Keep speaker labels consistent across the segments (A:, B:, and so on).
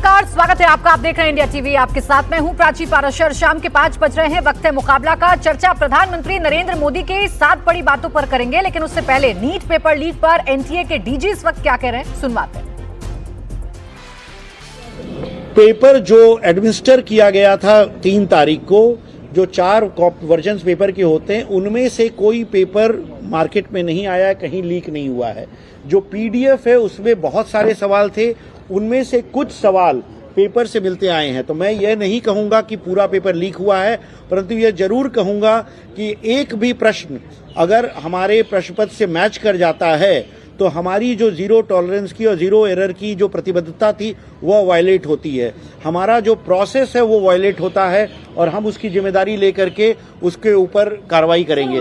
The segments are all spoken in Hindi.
A: नमस्कार, स्वागत है आपका। आप देख रहे हैं इंडिया टीवी। आपके साथ मैं हूं प्राची पाराशर। शाम के 5 बज रहे हैं, वक्त है मुकाबला का। चर्चा प्रधानमंत्री नरेंद्र मोदी के 7 बड़ी बातों पर करेंगे, लेकिन उससे पहले नीट पेपर लीक पर एनटीए के डीजी इस वक्त क्या कह रहे हैं, सुनवाते हैं।
B: पेपर जो एडमिनिस्टर किया गया था 3 तारीख को, जो 4 वर्जन पेपर के होते हैं, उनमें से कोई पेपर मार्केट में नहीं आया है, कहीं लीक नहीं हुआ है। जो पीडीएफ है उसमें बहुत सारे सवाल थे, उनमें से कुछ सवाल पेपर से मिलते आए हैं। तो मैं ये नहीं कहूंगा कि पूरा पेपर लीक हुआ है, परंतु यह जरूर कहूंगा कि एक भी प्रश्न अगर हमारे प्रश्न पत्र से मैच कर जाता है तो हमारी जो जीरो टॉलरेंस की और जीरो एरर की जो प्रतिबद्धता थी वह वायलेट होती है। हमारा जो प्रोसेस है वो वायलेट होता है और हम उसकी जिम्मेदारी लेकर के उसके ऊपर कार्रवाई करेंगे।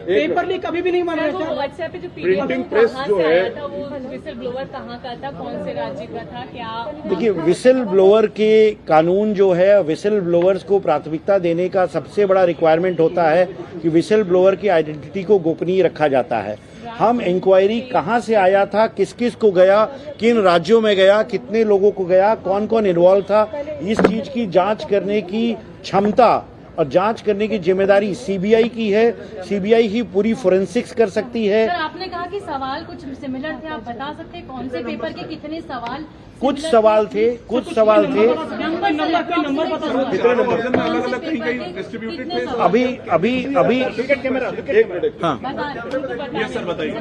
C: पेपर लीक कभी भी नहीं माना जाता।
D: व्हाट्सएप पे जो प्रिंटिंग प्रेस जो है वो विसल ब्लोअर कहाँ का था, कौन से राज्य का था, क्या?
B: देखिए, विसल ब्लोअर के कानून जो है, विसल ब्लोअर्स को प्राथमिकता देने का सबसे बड़ा रिक्वायरमेंट होता है कि विसल ब्लोअर की आइडेंटिटी को गोपनीय रखा जाता है। हम इंक्वायरी कहां से आया था, किस किस को गया, किन राज्यों में गया, कितने लोगों को गया, कौन कौन इन्वॉल्व था, इस चीज की जांच करने की क्षमता और जांच करने की जिम्मेदारी सीबीआई की है। सीबीआई ही पूरी फोरेंसिक्स कर सकती है।
D: सर, आपने कहा कि सवाल कुछ सिमिलर थे, आप बता सकते हैं कौन से पेपर के कितने सवाल?
B: कुछ सवाल थे। अभी हाँ,
E: ये सर बताइए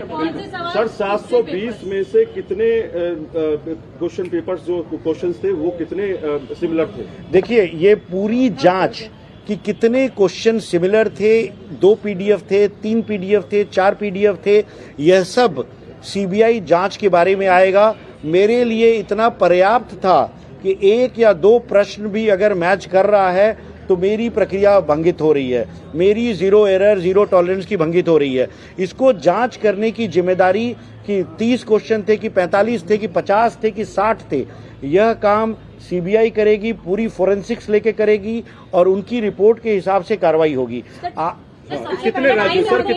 E: सर, 720 में से कितने क्वेश्चन पेपर्स जो क्वेश्चंस थे वो कितने सिमिलर थे?
B: देखिए, ये पूरी जांच कि कितने क्वेश्चन सिमिलर थे, 2 पीडीएफ थे, 3 पीडीएफ थे, 4 पीडीएफ थे, यह सब सीबीआई जांच के बारे में आएगा। मेरे लिए इतना पर्याप्त था कि 1 या 2 प्रश्न भी अगर मैच कर रहा है तो मेरी प्रक्रिया भंगित हो रही है, मेरी जीरो एरर, जीरो टॉलरेंस की भंगित हो रही है। इसको जांच करने की जिम्मेदारी कि 30 क्वेश्चन थे कि 45 थे कि 50 थे कि 60 थे, यह काम सीबीआई करेगी, पूरी फोरेंसिक्स लेके करेगी और उनकी रिपोर्ट के हिसाब से कार्रवाई होगी।
E: कितने राज्यों तक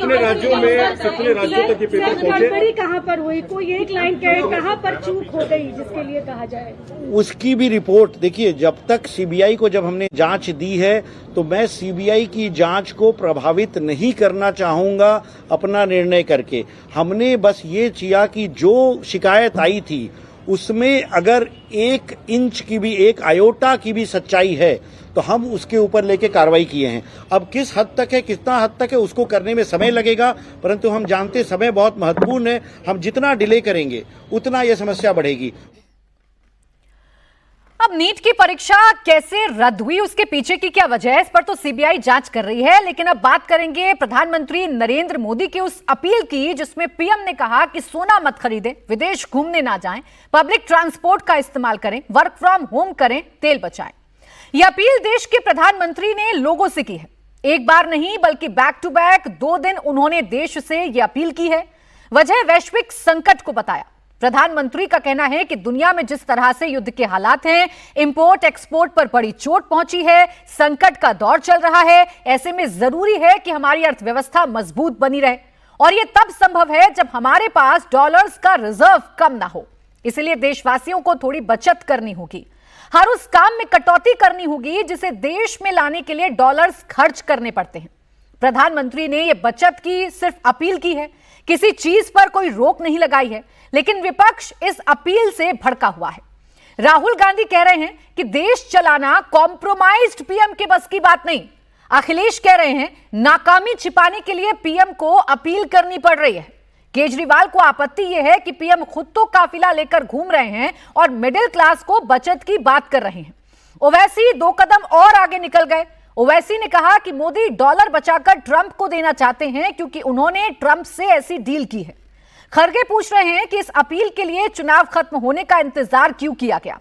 E: ये पेपर पहुंचे?
C: कहाँ पर हुई, कोई एक लाइन कहे कहाँ पर चूक हो गई जिसके लिए कहा जाए,
B: उसकी भी रिपोर्ट देखिए। जब तक सीबीआई को जब हमने जांच दी है तो मैं सीबीआई की जांच को प्रभावित नहीं करना चाहूंगा अपना निर्णय करके। हमने बस ये किया कि जो शिकायत आई थी उसमें अगर 1 इंच की भी, 1 आयोटा की भी सच्चाई है तो हम उसके ऊपर लेके कार्रवाई किए हैं। अब किस हद तक है, कितना हद तक है, उसको करने में समय लगेगा, परंतु हम जानते समय बहुत महत्वपूर्ण है। हम जितना डिले करेंगे उतना यह समस्या बढ़ेगी।
A: अब नीट की परीक्षा कैसे रद्द हुई, उसके पीछे की क्या वजह है, इस पर तो सीबीआई जांच कर रही है। लेकिन अब बात करेंगे प्रधानमंत्री नरेंद्र मोदी की उस अपील की जिसमें पीएम ने कहा कि सोना मत खरीदें, विदेश घूमने ना जाएं, पब्लिक ट्रांसपोर्ट का इस्तेमाल करें, वर्क फ्रॉम होम करें, तेल बचाएं। यह अपील देश के प्रधानमंत्री ने लोगों से की है। एक बार नहीं बल्कि बैक टू बैक 2 दिन उन्होंने देश से यह अपील की है। वजह वैश्विक संकट को बताया। प्रधानमंत्री का कहना है कि दुनिया में जिस तरह से युद्ध के हालात हैं, इंपोर्ट एक्सपोर्ट पर बड़ी चोट पहुंची है, संकट का दौर चल रहा है, ऐसे में जरूरी है कि हमारी अर्थव्यवस्था मजबूत बनी रहे और यह तब संभव है जब हमारे पास डॉलर्स का रिजर्व कम ना हो। इसलिए देशवासियों को थोड़ी बचत करनी होगी, हर उस काम में कटौती करनी होगी जिसे देश में लाने के लिए डॉलर्स खर्च करने पड़ते हैं। प्रधानमंत्री ने यह बचत की सिर्फ अपील की है, किसी चीज पर कोई रोक नहीं लगाई है। लेकिन विपक्ष इस अपील से भड़का हुआ है। राहुल गांधी कह रहे हैं कि देश चलाना कॉम्प्रोमाइज्ड पीएम के बस की बात नहीं। अखिलेश कह रहे हैं नाकामी छिपाने के लिए पीएम को अपील करनी पड़ रही है। केजरीवाल को आपत्ति यह है कि पीएम खुद तो काफिला लेकर घूम रहे हैं और मिडिल क्लास को बचत की बात कर रहे हैं। ओवैसी 2 कदम और आगे निकल गए। ओवैसी ने कहा कि मोदी डॉलर बचाकर ट्रंप को देना चाहते हैं क्योंकि उन्होंने ट्रंप से ऐसी डील की है। खरगे पूछ रहे हैं कि इस अपील के लिए चुनाव खत्म होने का इंतजार क्यों किया गया।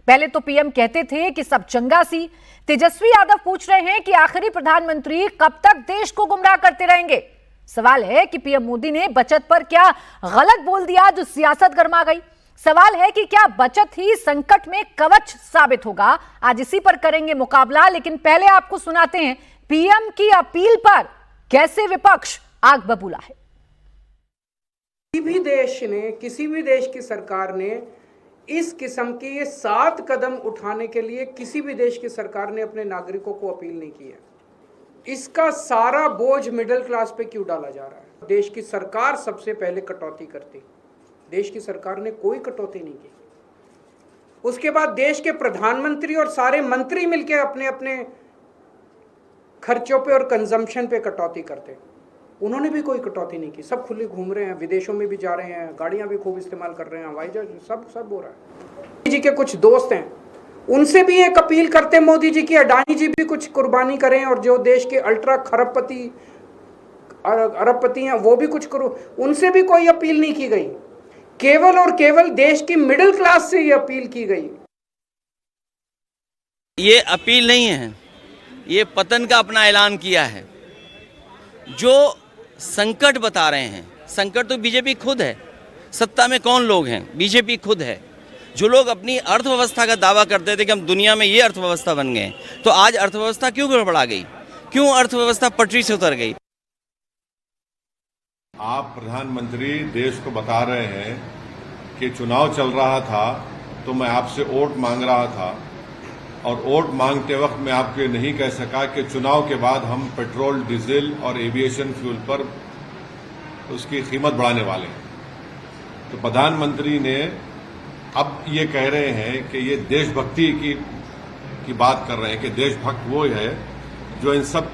A: पहले तो पीएम कहते थे कि सब चंगा सी। तेजस्वी यादव पूछ रहे हैं कि आखिरी प्रधानमंत्री कब तक देश को गुमराह करते रहेंगे। सवाल है कि पीएम मोदी ने बचत पर क्या गलत बोल दिया जो सियासत गर्मा गई। सवाल है कि क्या बचत ही संकट में कवच साबित होगा। आज इसी पर करेंगे मुकाबला, लेकिन पहले आपको सुनाते हैं पीएम की अपील पर कैसे विपक्ष आग बबूला है।
F: किसी भी देश की सरकार ने इस किस्म के ये 7 कदम उठाने के लिए किसी भी देश की सरकार ने अपने नागरिकों को अपील नहीं की है। इसका सारा बोझ मिडिल क्लास पे क्यों डाला जा रहा है? देश की सरकार सबसे पहले कटौती करती, देश की सरकार ने कोई कटौती नहीं की। उसके बाद देश के प्रधानमंत्री और सारे मंत्री मिलकर अपने अपने खर्चों पे और कंजम्पशन पे कटौती करते, उन्होंने भी कोई कटौती नहीं की। सब खुले घूम रहे हैं, विदेशों में भी जा रहे हैं, गाड़ियां भी खूब इस्तेमाल कर रहे हैं, हवाई जहाज सब हो रहा है। मोदी जी के कुछ दोस्त हैं, उनसे भी एक अपील करते मोदी जी की, अडानी जी भी कुछ कुर्बानी करें, और जो देश के अल्ट्रा अरबपति हैं वो भी कुछ करो, उनसे भी कोई अपील नहीं की गई। केवल और केवल देश की मिडिल क्लास से ये अपील की गई।
G: ये अपील नहीं है, ये पतन का अपना ऐलान किया है। जो संकट बता रहे हैं, संकट तो बीजेपी खुद है। सत्ता में कौन लोग हैं? बीजेपी खुद है। जो लोग अपनी अर्थव्यवस्था का दावा करते थे कि हम दुनिया में ये अर्थव्यवस्था बन गए, तो आज अर्थव्यवस्था क्यों गड़बड़ा गई? क्यों अर्थव्यवस्था पटरी से उतर गई?
E: आप प्रधानमंत्री देश को बता रहे हैं कि चुनाव चल रहा था तो मैं आपसे वोट मांग रहा था, और वोट मांगते वक्त मैं आपको ये नहीं कह सका कि चुनाव के बाद हम पेट्रोल, डीजल और एविएशन फ्यूल पर उसकी कीमत बढ़ाने वाले हैं। तो प्रधानमंत्री ने अब ये कह रहे हैं कि ये देशभक्ति की बात कर रहे हैं कि देशभक्त वो है जो इन सब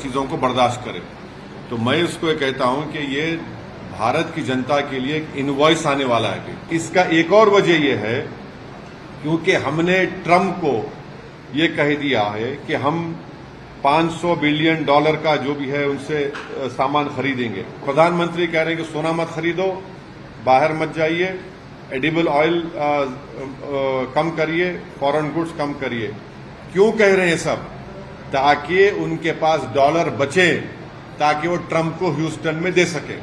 E: चीज़ों को बर्दाश्त करे। तो मैं इसको ये कहता हूं कि ये भारत की जनता के लिए एक इनवॉइस आने वाला है। इसका एक और वजह यह है क्योंकि हमने ट्रम्प को ये कह दिया है कि हम $500 बिलियन का जो भी है उनसे सामान खरीदेंगे। प्रधानमंत्री कह रहे हैं कि सोना मत खरीदो, बाहर मत जाइए, एडिबल ऑयल कम करिए, फॉरेन गुड्स कम करिए। क्यों कह रहे हैं सब? ताकि उनके पास डॉलर बचे, ताकि वो ट्रम्प को ह्यूस्टन में दे सके।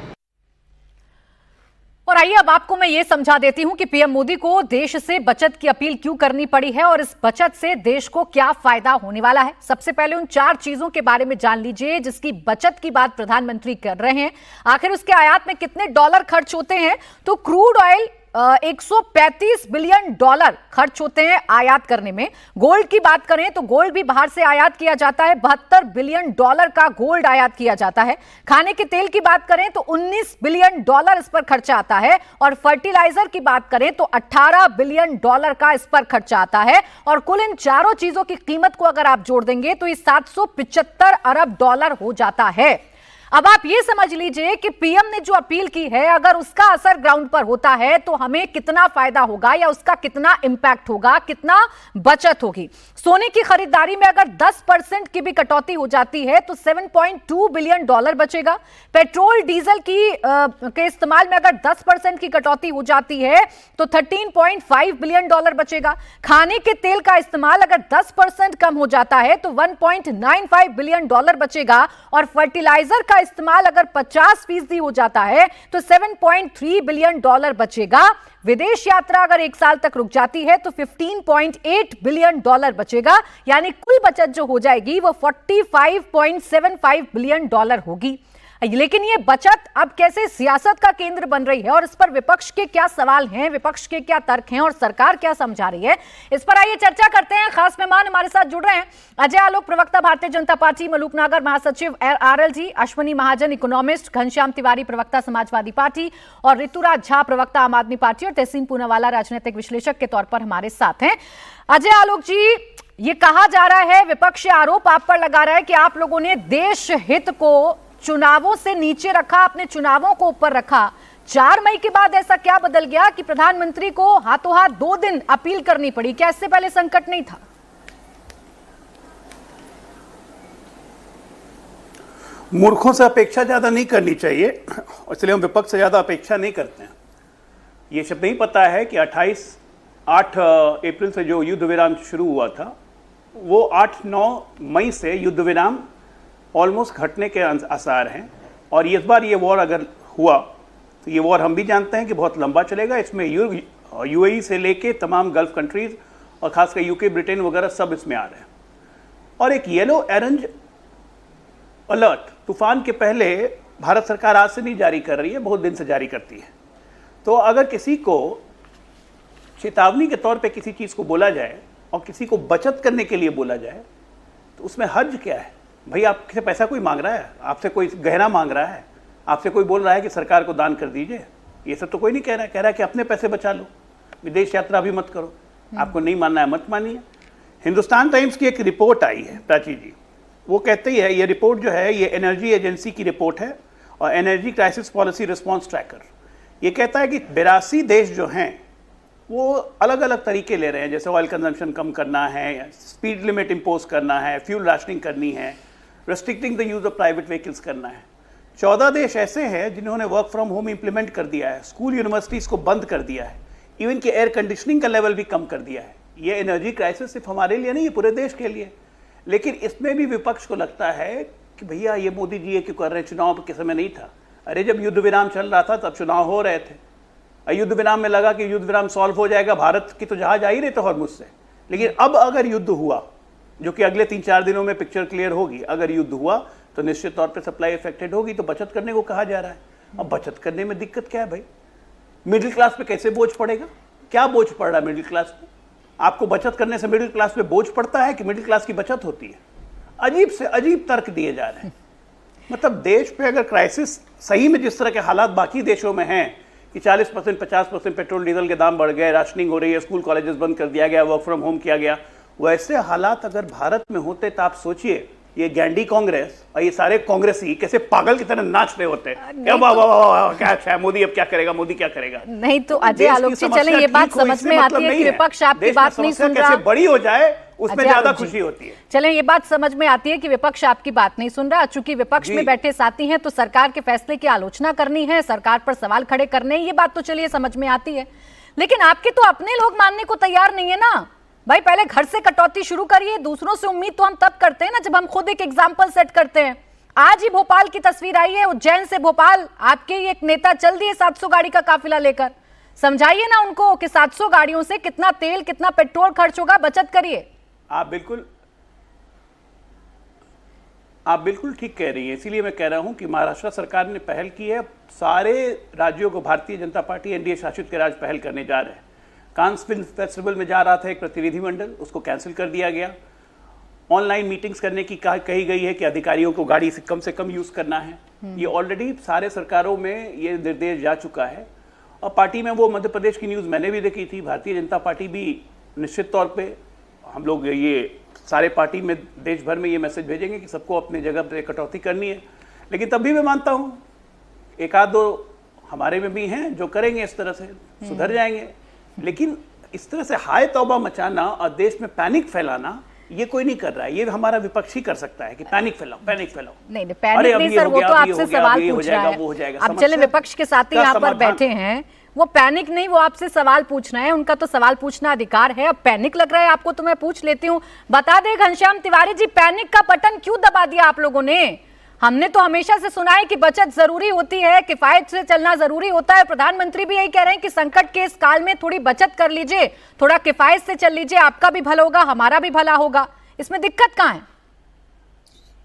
A: और आइए अब आपको मैं ये समझा देती हूं कि पीएम मोदी को देश से बचत की अपील क्यों करनी पड़ी है और इस बचत से देश को क्या फायदा होने वाला है। सबसे पहले उन 4 चीजों के बारे में जान लीजिए जिसकी बचत की बात प्रधानमंत्री कर रहे हैं। आखिर उसके आयात में कितने डॉलर खर्च होते हैं? तो क्रूड ऑयल $135 बिलियन खर्च होते हैं आयात करने में। गोल्ड की बात करें तो गोल्ड भी बाहर से आयात किया जाता है, $72 बिलियन का गोल्ड आयात किया जाता है। खाने के तेल की बात करें तो $19 बिलियन इस पर खर्चा आता है, और फर्टिलाइजर की बात करें तो $18 बिलियन का इस पर खर्चा आता है। और कुल इन चारों चीजों की कीमत को अगर आप जोड़ देंगे तो ये $775 अरब हो जाता है। अब आप ये समझ लीजिए कि पीएम ने जो अपील की है, अगर उसका असर ग्राउंड पर होता है तो हमें कितना फायदा होगा या उसका कितना इंपैक्ट होगा, कितना बचत होगी। सोने की खरीदारी में अगर 10% की भी कटौती हो जाती है तो $7.2 बिलियन बचेगा। पेट्रोल डीजल के इस्तेमाल में अगर 10% की कटौती हो जाती है तो $13.5 बिलियन बचेगा। खाने के तेल का इस्तेमाल अगर 10% कम हो जाता है तो $1.95 बिलियन बचेगा, और फर्टिलाइजर का इस्तेमाल अगर 50% हो जाता है तो $7.3 बिलियन बचेगा। विदेश यात्रा अगर 1 साल तक रुक जाती है तो $15.8 बिलियन बचेगा, यानी कुल बचत जो हो जाएगी वो $45.75 बिलियन होगी। लेकिन ये बचत अब कैसे सियासत का केंद्र बन रही है और इस पर विपक्ष के क्या सवाल हैं, विपक्ष के क्या तर्क हैं और सरकार क्या समझा रही है, इस पर आइए चर्चा करते हैं। खास मेहमान हमारे साथ जुड़ रहे हैं अजय आलोक, प्रवक्ता भारतीय जनता पार्टी, मलूक नागर, महासचिव आरएलजी, अश्वनी महाजन, इकोनॉमिस्ट, घनश्याम तिवारी, प्रवक्ता समाजवादी पार्टी, और ऋतुराज झा, प्रवक्ता आम आदमी पार्टी, और तहसीन पूनावाला राजनीतिक विश्लेषक के तौर पर हमारे साथ हैं। अजय आलोक जी, ये कहा जा रहा है, विपक्ष आरोप आप पर लगा रहा है कि आप लोगों ने देश हित को चुनावों से नीचे रखा, अपने चुनावों को ऊपर रखा। 4 मई के बाद ऐसा क्या बदल गया कि प्रधानमंत्री को हाथों हाथ 2 दिन अपील करनी पड़ी? क्या इससे पहले संकट नहीं था?
H: मूर्खों से अपेक्षा ज्यादा नहीं करनी चाहिए, इसलिए हम विपक्ष से ज्यादा अपेक्षा नहीं करते हैं। ये सब नहीं पता है कि 8 अप्रैल से जो युद्ध विराम शुरू हुआ था, वो 8-9 मई से युद्ध विराम ऑलमोस्ट घटने के आसार हैं। और इस बार ये वॉर अगर हुआ तो ये वॉर हम भी जानते हैं कि बहुत लंबा चलेगा। इसमें यूएई से लेके तमाम गल्फ कंट्रीज और खासकर यूके, ब्रिटेन वगैरह सब इसमें आ रहे हैं। और एक येलो ऑरेंज अलर्ट तूफान के पहले भारत सरकार आज से नहीं जारी कर रही है, बहुत दिन से जारी करती है। तो अगर किसी को चेतावनी के तौर पे किसी चीज़ को बोला जाए और किसी को बचत करने के लिए बोला जाए तो उसमें हर्ज क्या है? भाई आपसे पैसा कोई मांग रहा है, आपसे कोई गहना मांग रहा है, आपसे कोई बोल रहा है कि सरकार को दान कर दीजिए, ये सब तो कोई नहीं कह रहा है। कह रहा है कि अपने पैसे बचा लो, विदेश यात्रा भी मत करो, आपको नहीं मानना है मत मानिए। हिंदुस्तान टाइम्स की एक रिपोर्ट आई है प्राची जी, वो कहते ही है, ये रिपोर्ट जो है ये एनर्जी एजेंसी की रिपोर्ट है और energy crisis policy response tracker. ये कहता है कि 82 देश जो हैं वो अलग अलग तरीके ले रहे हैं, जैसे ऑयल कंजम्पशन कम करना है, स्पीड लिमिट इम्पोज करना है, फ्यूल राशनिंग करनी है, restricting the use of private vehicles करना है। 14 देश ऐसे हैं जिन्होंने वर्क फ्रॉम होम इंप्लीमेंट कर दिया है, स्कूल यूनिवर्सिटीज़ को बंद कर दिया है, इवन कि एयर कंडीशनिंग का लेवल भी कम कर दिया है। ये एनर्जी क्राइसिस सिर्फ हमारे लिए नहीं, ये पूरे देश के लिए। लेकिन इसमें भी विपक्ष को लगता है कि भैया ये मोदी जी ये क्यों कर रहे हैं, चुनाव के समय नहीं था। अरे जब युद्ध विराम चल रहा था तब चुनाव हो रहे थे, युद्ध विराम में लगा कि युद्ध विराम सॉल्व हो जाएगा, भारत की तो जहाज आ ही रहे थे हॉर्मुज से। लेकिन अब अगर युद्ध हुआ, जो कि अगले 3-4 दिनों में पिक्चर क्लियर होगी, अगर युद्ध हुआ तो निश्चित तौर पे सप्लाई इफेक्टेड होगी, तो बचत करने को कहा जा रहा है। अब बचत करने में दिक्कत क्या है भाई? मिडिल क्लास पे कैसे बोझ पड़ेगा? क्या बोझ पड़ रहा है मिडिल क्लास पे? आपको बचत करने से मिडिल क्लास पे बोझ पड़ता है कि मिडिल क्लास की बचत होती है? अजीब से अजीब तर्क दिए जा रहे हैं। मतलब देश पे अगर क्राइसिस सही में जिस तरह के हालात बाकी देशों में हैं कि 40% 50% पेट्रोल डीजल के दाम बढ़ गए, राशनिंग हो रही है, स्कूल कॉलेजेस बंद कर दिया गया, वर्क फ्रॉम होम किया गया, वैसे हालात अगर भारत में होते तो आप सोचिए ये गैंडी कांग्रेस और ये सारे कांग्रेसी कैसे पागल की तरह नाच रहे होते हैं। वाह वाह वाह वाह, क्या अच्छा है, मोदी अब क्या करेगा, मोदी क्या करेगा।
A: नहीं तो अजय आलोक जी, चलें ये बात समझ में आती है कि विपक्ष आपकी बात नहीं सुन रहा,
H: कैसे बड़ी हो जाए उसमें ज्यादा खुशी होती है।
A: चलें ये बात समझ में आती है कि विपक्ष आपकी बात नहीं सुन रहा, चूंकि विपक्ष में बैठे साथी हैं तो सरकार के फैसले की आलोचना करनी है, सरकार पर सवाल खड़े करने, ये बात तो चलिए समझ में आती है। लेकिन आपके तो अपने लोग मानने को तैयार नहीं है ना भाई। पहले घर से कटौती शुरू करिए, दूसरों से उम्मीद तो हम तब करते हैं ना जब हम खुद एक एग्जाम्पल सेट करते हैं। आज ही भोपाल की तस्वीर आई है, उज्जैन से भोपाल आपके ही एक नेता चल दिए 700 गाड़ी का काफिला लेकर। समझाइए ना उनको कि 700 गाड़ियों से कितना तेल कितना पेट्रोल खर्च होगा, बचत करिए।
H: आप बिल्कुल ठीक कह रही हैं, इसीलिए मैं कह रहा हूं कि महाराष्ट्र सरकार ने पहल की है। सारे राज्यों को भारतीय जनता पार्टी एनडीए शासित के राज्य पहल करने जा रहे हैं। कांस फिल्म फेस्टिवल में जा रहा था एक प्रतिनिधिमंडल, उसको कैंसिल कर दिया गया। ऑनलाइन मीटिंग्स करने की कही गई है कि अधिकारियों को गाड़ी से कम यूज करना है। ये ऑलरेडी सारे सरकारों में ये निर्देश जा चुका है। और पार्टी में वो मध्य प्रदेश की न्यूज़ मैंने भी देखी थी, भारतीय जनता पार्टी भी निश्चित तौर पे हम लोग ये सारे पार्टी में देश भर में ये मैसेज भेजेंगे कि सबको अपने जगह पे कटौती करनी है। लेकिन तब भी मैं मानता हूँ एक आध दो हमारे में भी हैं जो करेंगे, इस तरह से सुधर जाएंगे। लेकिन इस तरह से हाय तौबा मचाना और देश में पैनिक फैलाना ये कोई नहीं कर रहा है। ये हमारा विपक्ष ही कर सकता है कि पैनिक फैलाओ।
A: नहीं पैनिक नहीं सर, वो तो आपसे सवाल पूछ रहा है। अब चले विपक्ष के साथी यहाँ पर बैठे हैं, वो पैनिक नहीं, वो आपसे सवाल पूछना है, उनका तो सवाल पूछना अधिकार है। अब पैनिक लग रहा है आपको तो मैं पूछ लेती हूँ, बता दे घनश्याम तिवारी जी, पैनिक का बटन क्यों दबा दिया आप लोगों ने? हमने तो हमेशा से सुना है कि बचत जरूरी होती है, किफायत से चलना जरूरी होता है। प्रधानमंत्री भी यही कह रहे हैं कि संकट के इस काल में थोड़ी बचत कर लीजिए, थोड़ा किफायत से चल लीजिए, आपका भी भला होगा, हमारा भी भला होगा। इसमें दिक्कत कहाँ है?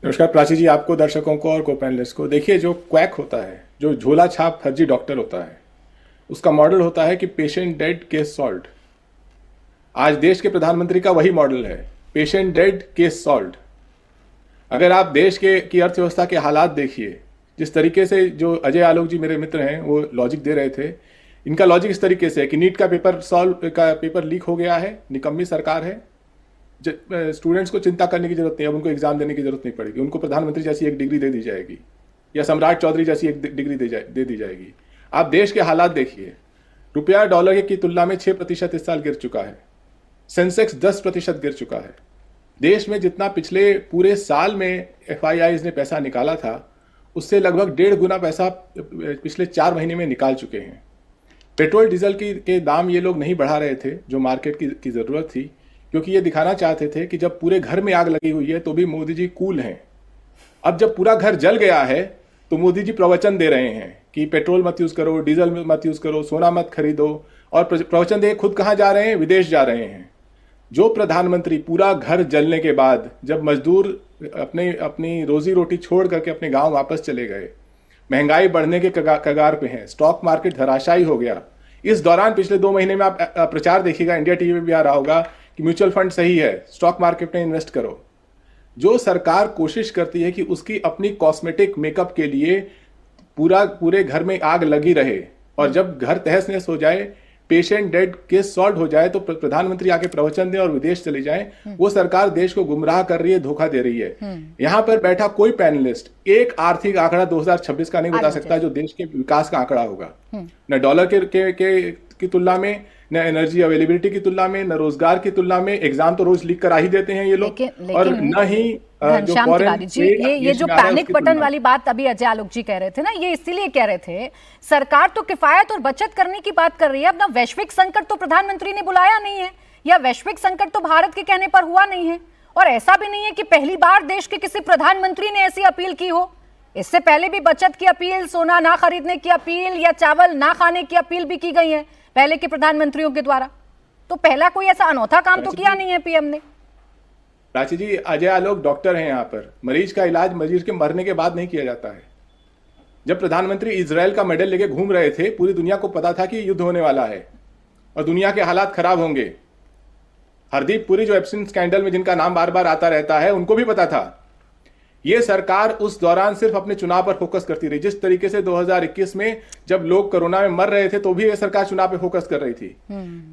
I: नमस्कार प्राची जी, आपको, दर्शकों को और को पैनलिस्ट को। देखिए, जो क्वैक होता है, जो झोला छाप फर्जी डॉक्टर होता है, उसका मॉडल होता है कि पेशेंट डेड केस सॉल्व्ड। आज देश के प्रधानमंत्री का वही मॉडल है, पेशेंट डेड केस सॉल्व्ड। अगर आप देश की अर्थव्यवस्था के हालात देखिए, जिस तरीके से जो अजय आलोक जी मेरे मित्र हैं वो लॉजिक दे रहे थे, इनका लॉजिक इस तरीके से है कि नीट का पेपर लीक हो गया है, निकम्मी सरकार है, स्टूडेंट्स को चिंता करने की जरूरत नहीं है, अब उनको एग्जाम देने की जरूरत नहीं पड़ेगी, उनको प्रधानमंत्री जैसी एक डिग्री दे दी जाएगी या सम्राट चौधरी जैसी एक डिग्री दे दी जाएगी। आप देश के हालात देखिए, रुपया डॉलर की तुलना में 6% इस साल गिर चुका है, सेंसेक्स 10% गिर चुका है। देश में जितना पिछले पूरे साल में FIIs ने पैसा निकाला था, उससे लगभग 1.5 गुना पैसा पिछले 4 महीने में निकाल चुके हैं। पेट्रोल डीजल के दाम ये लोग नहीं बढ़ा रहे थे जो मार्केट की ज़रूरत थी, क्योंकि ये दिखाना चाहते थे कि जब पूरे घर में आग लगी हुई है तो भी मोदी जी कूल हैं। अब जब पूरा घर जल गया है तो मोदी जी प्रवचन दे रहे हैं कि पेट्रोल मत यूज़ करो, डीजल मत यूज़ करो, सोना मत खरीदो, और प्रवचन दे खुद कहाँ जा रहे हैं? विदेश जा रहे हैं। जो प्रधानमंत्री पूरा घर जलने के बाद जब मजदूर अपनी रोजी रोटी छोड़ करके अपने गांव वापस चले गए, महंगाई बढ़ने के कगार पे है, स्टॉक मार्केट धराशायी हो गया। इस दौरान पिछले 2 महीने में आप प्रचार देखिएगा, इंडिया टीवी पे भी आ रहा होगा कि म्यूचुअल फंड सही है, स्टॉक मार्केट में इन्वेस्ट करो। जो सरकार कोशिश करती है कि उसकी अपनी कॉस्मेटिक मेकअप के लिए पूरे घर में आग लगी रहे, और जब घर तहस नहस हो जाए, पेशेंट डेड केस सॉल्व हो जाए, तो प्रधानमंत्री आके प्रवचन दें और विदेश चले जाएं, वो सरकार देश को गुमराह कर रही है, धोखा दे रही है। यहां पर बैठा कोई पैनलिस्ट एक आर्थिक आंकड़ा 2026 का नहीं बता सकता जो देश के विकास का आंकड़ा होगा, न डॉलर की तुलना में, न एनर्जी अवेलेबिलिटी की तुलना में, न रोजगार की तुलना में। एग्जाम तो रोज लीक करा ही देते हैं ये लोग, और न ही
A: घनश्याम तिवारी जी, ये जो पैनिक बटन वाली बात अभी अजय आलोक जी कह रहे थे ना, ये इसीलिए कह रहे थे सरकार तो किफायत और बचत करने की बात कर रही है, अपना वैश्विक संकट तो प्रधानमंत्री ने बुलाया नहीं है, या वैश्विक संकट तो भारत के कहने पर हुआ नहीं है। और ऐसा भी नहीं है कि पहली बार देश के किसी प्रधानमंत्री ने ऐसी अपील की हो। इससे पहले भी बचत की अपील, सोना ना खरीदने की अपील या चावल ना खाने की अपील भी की गई है पहले के प्रधानमंत्रियों के द्वारा। तो पहला कोई ऐसा अनोखा काम तो किया नहीं है पीएम ने।
I: प्राची जी, अजय आलोक डॉक्टर हैं यहाँ पर। मरीज का इलाज मरीज के मरने के बाद नहीं किया जाता है। जब प्रधानमंत्री इजराइल का मेडल लेके घूम रहे थे, पूरी दुनिया को पता था कि युद्ध होने वाला है और दुनिया के हालात खराब होंगे। हरदीप पुरी जो एप्सिन स्कैंडल में जिनका नाम बार बार आता रहता है, उनको भी पता था। ये सरकार उस दौरान सिर्फ अपने चुनाव पर फोकस करती रही। जिस तरीके से 2021 में जब लोग कोरोना में मर रहे थे, तो भी ये सरकार चुनाव पे फोकस कर रही थी।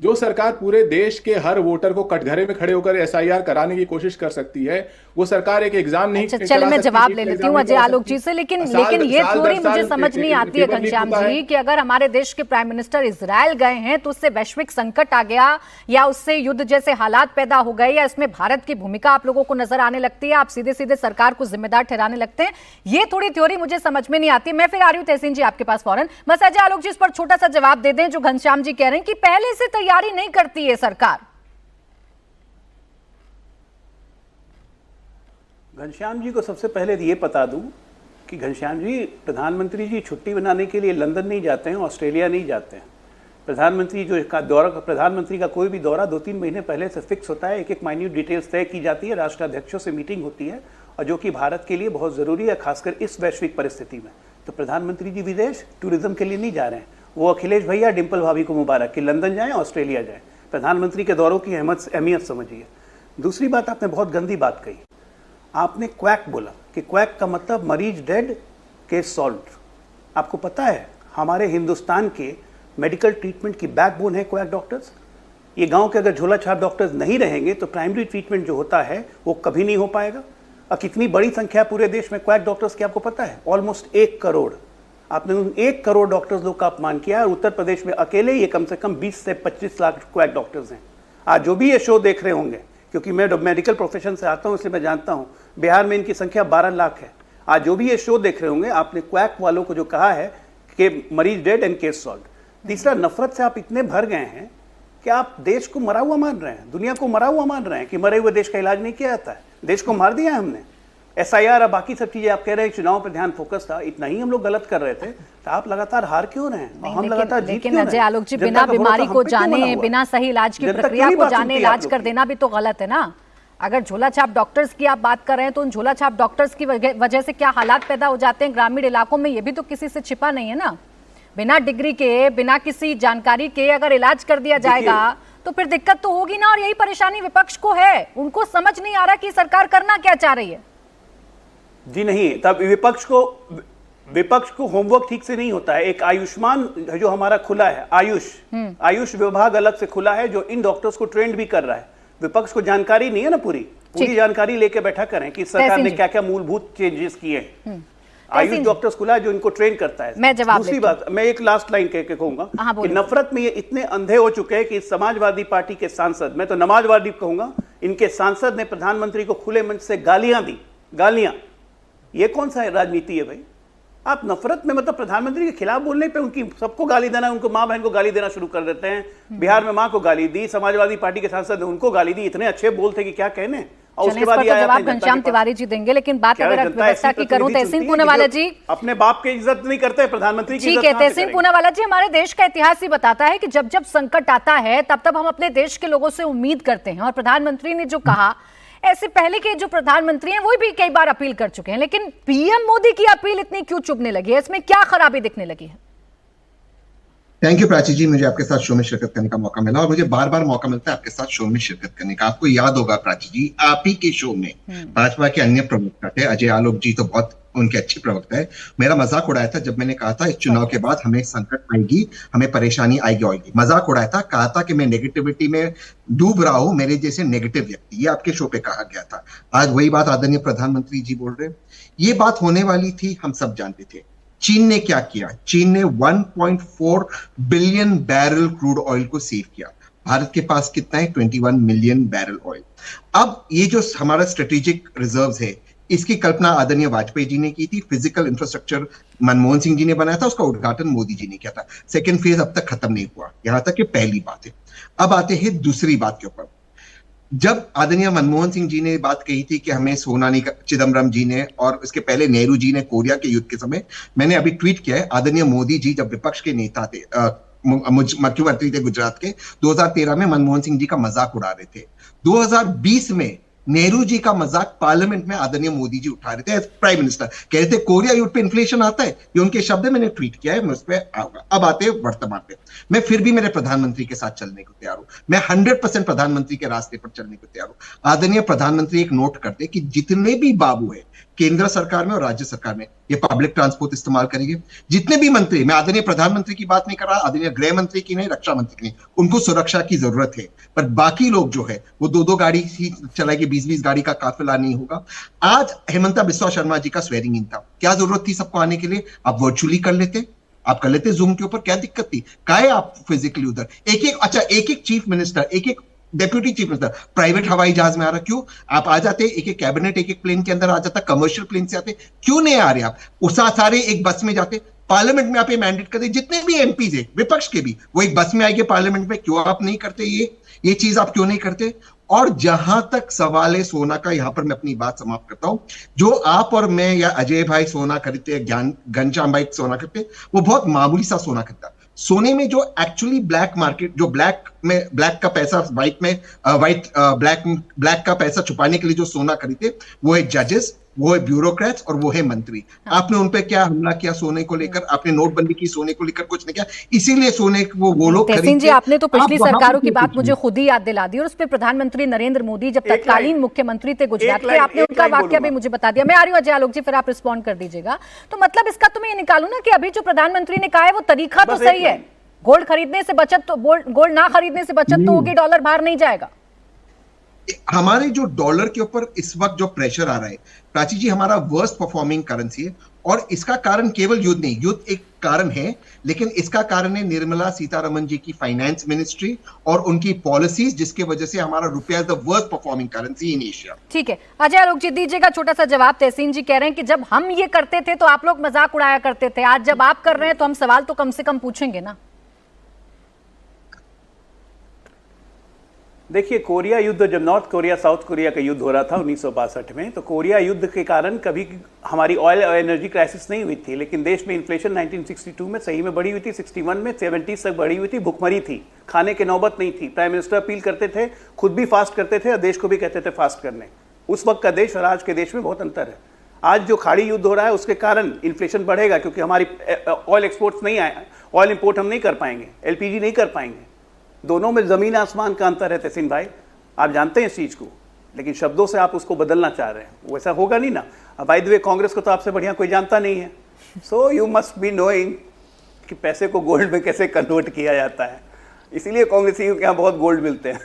I: जो सरकार पूरे देश के हर वोटर को कटघरे में खड़े होकर एसआईआर कराने की कोशिश कर सकती है, वो सरकार एक एग्जाम नहीं।
A: चलो मैं जवाब ले लेती हूँ अजय आलोक जी से, लेकिन ये थ्योरी मुझे समझ नहीं आती है घनश्याम जी कि अगर हमारे देश के प्राइम मिनिस्टर इजराइल गए हैं तो उससे वैश्विक संकट आ गया, या उससे युद्ध जैसे हालात पैदा हो गए, या इसमें भारत की भूमिका आप लोगों को नजर आने लगती है, आप सीधे सीधे सरकार को जिम्मेदार ठहराने लगते हैं। ये थोड़ी थ्योरी मुझे समझ में नहीं आती। मैं फिर आ रही हूं तहसीन जी आपके पास फौरन। बस अजय आलोक जी इस पर छोटा सा जवाब दे दें जो घनश्याम जी कह रहे हैं कि पहले से तैयारी नहीं करती है सरकार।
H: घनश्याम जी को सबसे पहले ये बता दूं कि घनश्याम जी, प्रधानमंत्री जी छुट्टी बनाने के लिए लंदन नहीं जाते हैं, ऑस्ट्रेलिया नहीं जाते हैं। प्रधानमंत्री का कोई भी दौरा 2-3 महीने पहले से फिक्स होता है। एक माइन्यूट डिटेल्स तय की जाती है, राष्ट्राध्यक्षों से मीटिंग होती है, और जो कि भारत के लिए बहुत ज़रूरी है, खासकर इस वैश्विक परिस्थिति में। तो प्रधानमंत्री जी विदेश टूरिज्म के लिए नहीं जा रहे हैं। वो अखिलेश भैया, डिम्पल भाभी को मुबारक कि लंदन जाएं, ऑस्ट्रेलिया जाएं। प्रधानमंत्री के दौरों की अहमियत समझिए। दूसरी बात, आपने बहुत गंदी बात कही। आपने क्वैक बोला कि क्वैक का मतलब मरीज डेड केस सॉल्व। आपको पता है हमारे हिंदुस्तान के मेडिकल ट्रीटमेंट की बैकबोन है क्वैक डॉक्टर्स। ये गांव के अगर झोला छाप डॉक्टर्स नहीं रहेंगे तो प्राइमरी ट्रीटमेंट जो होता है वो कभी नहीं हो पाएगा। और कितनी बड़ी संख्या पूरे देश में क्वैक डॉक्टर्स की आपको पता है? ऑलमोस्ट 1 करोड़। आपने उन 1 करोड़ डॉक्टर्स लोग का अपमान किया है। उत्तर प्रदेश में अकेले ये कम से कम 20 से 25 लाख क्वैक डॉक्टर्स हैं। आज जो भी ये शो देख रहे होंगे, क्योंकि मैं मेडिकल प्रोफेशन से आता हूँ इसलिए मैं जानता हूँ, बिहार में इनकी संख्या 12 लाख है। आज जो भी ये शो देख रहे होंगे, आपने क्वैक वालों को जो कहा है कि मरीज डेड एंड केस सॉल्व। तीसरा, नफरत से आप इतने भर गए हैं कि आप देश को मरा हुआ मान रहे हैं, दुनिया को मरा हुआ मान रहे हैं कि मरे हुए देश का इलाज नहीं किया जाता है। देश को मार दिया है हमने। एसआईआर और बाकी सब चीजें आप कह रहे हैं, चुनाव पर ध्यान फोकस था, इतना ही हम लोग गलत कर रहे थे, तो आप लगातार हार क्यों रहे हैं? हम लगातार जीत क्यों रहे हैं?
A: लेकिन अजय आलोक जी, बिना बीमारी को जाने, बिना सही इलाज की प्रक्रिया को जाने इलाज कर देना भी तो गलत है ना। अगर झोला छाप डॉक्टर्स की आप बात कर रहे हैं तो उन झोला छाप डॉक्टर्स की वजह से क्या हालात पैदा हो जाते हैं ग्रामीण इलाकों में, ये भी तो किसी से छिपा नहीं है ना। बिना डिग्री के, बिना किसी जानकारी के अगर इलाज कर दिया जाएगा तो फिर दिक्कत तो होगी ना। और यही परेशानी विपक्ष को है, उनको समझ नहीं आ रहा कि सरकार करना क्या चाह रही है।
H: जी नहीं, तब विपक्ष को होमवर्क ठीक से नहीं होता है। एक आयुष्मान जो हमारा खुला है, आयुष विभाग अलग से खुला है जो इन डॉक्टर्स को ट्रेंड भी कर रहा है। विपक्ष को जानकारी नहीं है ना, पूरी जानकारी लेके बैठा करें कि सरकार ने क्या क्या मूलभूत चेंजेस किए हैं। आयुष डॉक्टर्स खुला है जो इनको ट्रेन करता है।
A: मैं जवाब
H: दूसरी बात, मैं एक लास्ट लाइन कह के कहूंगा कि नफरत में ये इतने अंधे हो चुके हैं कि समाजवादी पार्टी के सांसद, मैं तो नमाजवादी कहूंगा, इनके सांसद ने प्रधानमंत्री को खुले मंच से गालियां दी। गालियां, ये कौन सा राजनीति है भाई? आप नफरत में मतलब प्रधानमंत्री के खिलाफ बोलने पे उनकी सबको गाली देना, उनको माँ बहन को गाली देना शुरू कर देते हैं। बिहार में माँ को गाली दी, समाजवादी पार्टी के सांसद ने उनको गाली दी। इतने अच्छे बोल थे कि क्या कहने। और उसके बाद
A: जवाब घनश्याम तिवारी जी देंगे, लेकिन बात अगर अर्थव्यवस्था की करूं, तहसीन पूनावाला जी
H: अपने बाप की इज्जत नहीं करते, प्रधानमंत्री की।
A: ठीक है तहसीन पूनावाला जी, हमारे देश का इतिहास ही बताता है कि जब जब संकट आता है तब तब हम अपने देश के लोगों से उम्मीद करते हैं। और प्रधानमंत्री ने जो कहा, ऐसे पहले के जो प्रधानमंत्री हैं वो भी कई बार अपील कर चुके हैं, लेकिन पीएम मोदी की अपील इतनी क्यों चुभने लगी है? इसमें क्या खराबी दिखने लगी है?
J: थैंक यू प्राची जी, मुझे आपके साथ शो में शिरकत करने का मौका मिला और मुझे बार बार मौका मिलता है आपके साथ शो में शिरकत करने का। आपको याद होगा प्राची जी, आप ही के शो में भाजपा के अन्य प्रवक्ता थे, अजय आलोक जी तो बहुत उनके अच्छे प्रवक्ता है, मेरा मजाक उड़ाया था जब मैंने कहा था इस चुनाव के बाद हमें संकट आएगी, हमें परेशानी आएगी। मजाक उड़ाया था, कहा था कि मैं नेगेटिविटी में डूब रहा हूं, मेरे जैसे नेगेटिव व्यक्ति, ये आपके शो पे कहा गया था। आज वही बात आदरणीय प्रधानमंत्री जी बोल रहे हैं। ये बात होने वाली थी, हम सब जानते थे। चीन ने क्या किया? चीन ने 1.4 बिलियन बैरल क्रूड ऑयल को सेव किया। भारत के पास कितना है? 21 मिलियन बैरल ऑयल। अब ये जो हमारा स्ट्रेटेजिक रिजर्व्स है, इसकी कल्पना आदरणीय वाजपेयी जी ने की थी, फिजिकल इंफ्रास्ट्रक्चर मनमोहन सिंह जी ने बनाया था, उसका उद्घाटन मोदी जी ने किया था। सेकेंड फेज अब तक खत्म नहीं हुआ, यहां तक कि पहली बात है। अब आते हैं दूसरी बात के ऊपर। जब आदरणीय मनमोहन सिंह जी ने बात कही थी कि हमें सोना नहीं, चिदम्बरम जी ने और उसके पहले नेहरू जी ने कोरिया के युद्ध के समय, मैंने अभी ट्वीट किया है, आदरणीय मोदी जी जब विपक्ष के नेता थे, मुख्यमंत्री थे गुजरात के, 2013 में मनमोहन सिंह जी का मजाक उड़ा रहे थे। 2020 में नेहरू जी का मजाक पार्लियामेंट में आदरणीय मोदी जी उठा रहे थे, प्राइम मिनिस्टर कह रहे थे कोरिया युद्ध पे इन्फ्लेशन आता है, ये उनके शब्द है, मैंने ट्वीट किया है, मैं उस पर आऊंगा। अब आते हैं वर्तमान पे। मैं फिर भी मेरे प्रधानमंत्री के साथ चलने को तैयार हूं, मैं 100% प्रधानमंत्री के रास्ते पर चलने को तैयार हूं। आदरणीय प्रधानमंत्री एक नोट करते कि जितने भी बाबू है केंद्र सरकार में और राज्य सरकार में, ये पब्लिक ट्रांसपोर्ट इस्तेमाल करेंगे। जितने भी मंत्री, मैं आदरणीय प्रधानमंत्री की बात नहीं कर रहा, आदरणीय गृह मंत्री की नहीं, रक्षा मंत्री की नहीं, उनको सुरक्षा की जरूरत है, पर बाकी लोग जो है वो 2-2 गाड़ी ही चलाएंगे, 20-20 गाड़ी का काफिला नहीं होगा। आज हेमंता बिस्वा शर्मा जी का स्वेरिंग इन था, क्या जरूरत थी सबको आने के लिए? आप वर्चुअली कर लेते, आप कर लेते जूम के ऊपर, क्या दिक्कत थी? काहे आप फिजिकली उधर? एक एक चीफ मिनिस्टर, एक एक डेप्यूटी चीफ मिनिस्टर प्राइवेट हवाई जहाज में आ रहा, क्यों? आप आ जाते, एक एक कैबिनेट एक एक प्लेन के अंदर आ जाता, कमर्शियल प्लेन से आते, क्यों नहीं आ रहे आप? उसा सारे एक बस में जाते, पार्लियामेंट में आप ये मैंडेट करते, जितने भी एमपीज है विपक्ष के भी, वो एक बस में आएंगे पार्लियामेंट में, क्यों आप नहीं करते? ये चीज आप क्यों नहीं करते? और जहां तक सवाल है सोना का, यहां पर मैं अपनी बात समाप्त करता हूं। जो आप और मैं या अजय भाई सोना खरीदते, घनश्याम भाई सोना खरीदते, वो बहुत मामूली सा सोना खरीदता। सोने में जो एक्चुअली ब्लैक मार्केट, जो ब्लैक का पैसा ब्लैक का पैसा छुपाने के लिए जो सोना खरीदते, वो है जजेस, वो है ब्यूरोक्रेट्स और वो है मंत्री। आपने उन पे क्या हमला किया सोने को लेकर? आपने नोटबंदी की सोने को लेकर, कुछ नहीं किया, इसीलिए सोने को वो लोग
A: तहसीन जी, आपने तो पिछली सरकारों की बात मुझे खुद ही याद दिला दी, और उस पर प्रधानमंत्री नरेंद्र मोदी जब तत्कालीन मुख्यमंत्री थे गुजरात के, आपने उनका वाक्य भी मुझे बता दिया। मैं आ रही हूँ अजय आलोक जी, फिर आप रिस्पॉन्ड कर दीजिएगा। तो मतलब इसका तो मैं ये निकालू ना कि अभी जो प्रधानमंत्री ने कहा है वो तरीका तो सही है, गोल्ड खरीदने से बचत, तो गोल्ड ना खरीदने से बचत तो होगी, डॉलर बाहर नहीं जाएगा।
J: हमारे जो डॉलर के ऊपर इस वक्त जो प्रेशर आ रहा है प्राची जी, हमारा वर्स्ट परफॉर्मिंग करेंसी है, और इसका कारण केवल युद्ध नहीं, युद्ध एक कारण है, लेकिन इसका कारण है निर्मला सीतारमण जी की फाइनेंस मिनिस्ट्री और उनकी पॉलिसीज, जिसके वजह से हमारा रुपया is the worst performing currency in Asia.
A: ठीक है, अजय आलोक जी दीजिएगा छोटा सा जवाब। तहसीन जी कह रहे हैं कि जब हम ये करते थे तो आप लोग मजाक उड़ाया करते थे, आज जब आप कर रहे हैं तो हम सवाल तो कम से कम पूछेंगे ना।
H: देखिए, कोरिया युद्ध, जब नॉर्थ कोरिया साउथ कोरिया का युद्ध हो रहा था 1962 में, तो कोरिया युद्ध के कारण कभी हमारी ऑयल और एनर्जी क्राइसिस नहीं हुई थी, लेकिन देश में इन्फ्लेशन 1962 में सही में बढ़ी हुई थी, 61 में 70 तक बढ़ी हुई थी, भुखमरी थी, खाने की नौबत नहीं थी। प्राइम मिनिस्टर अपील करते थे, खुद भी फास्ट करते थे और देश को भी कहते थे फास्ट करने। उस वक्त का देश और आज के देश में बहुत अंतर है। आज जो खाड़ी युद्ध हो रहा है उसके कारण इन्फ्लेशन बढ़ेगा, क्योंकि हमारी ऑयल एक्सपोर्ट्स नहीं आए, ऑयल इंपोर्ट हम नहीं कर पाएंगे, LPG नहीं कर पाएंगे। दोनों में जमीन आसमान का अंतर है तहसीन भाई, आप जानते हैं इस चीज को, लेकिन शब्दों से आप उसको बदलना चाह रहे हैं, वैसा होगा नहीं ना। बाय द वे, कांग्रेस को तो आपसे बढ़िया कोई जानता नहीं है, so you must be knowing कि पैसे को गोल्ड में कैसे कन्वर्ट किया जाता है, इसीलिए कांग्रेसियों के यहाँ बहुत गोल्ड मिलते हैं।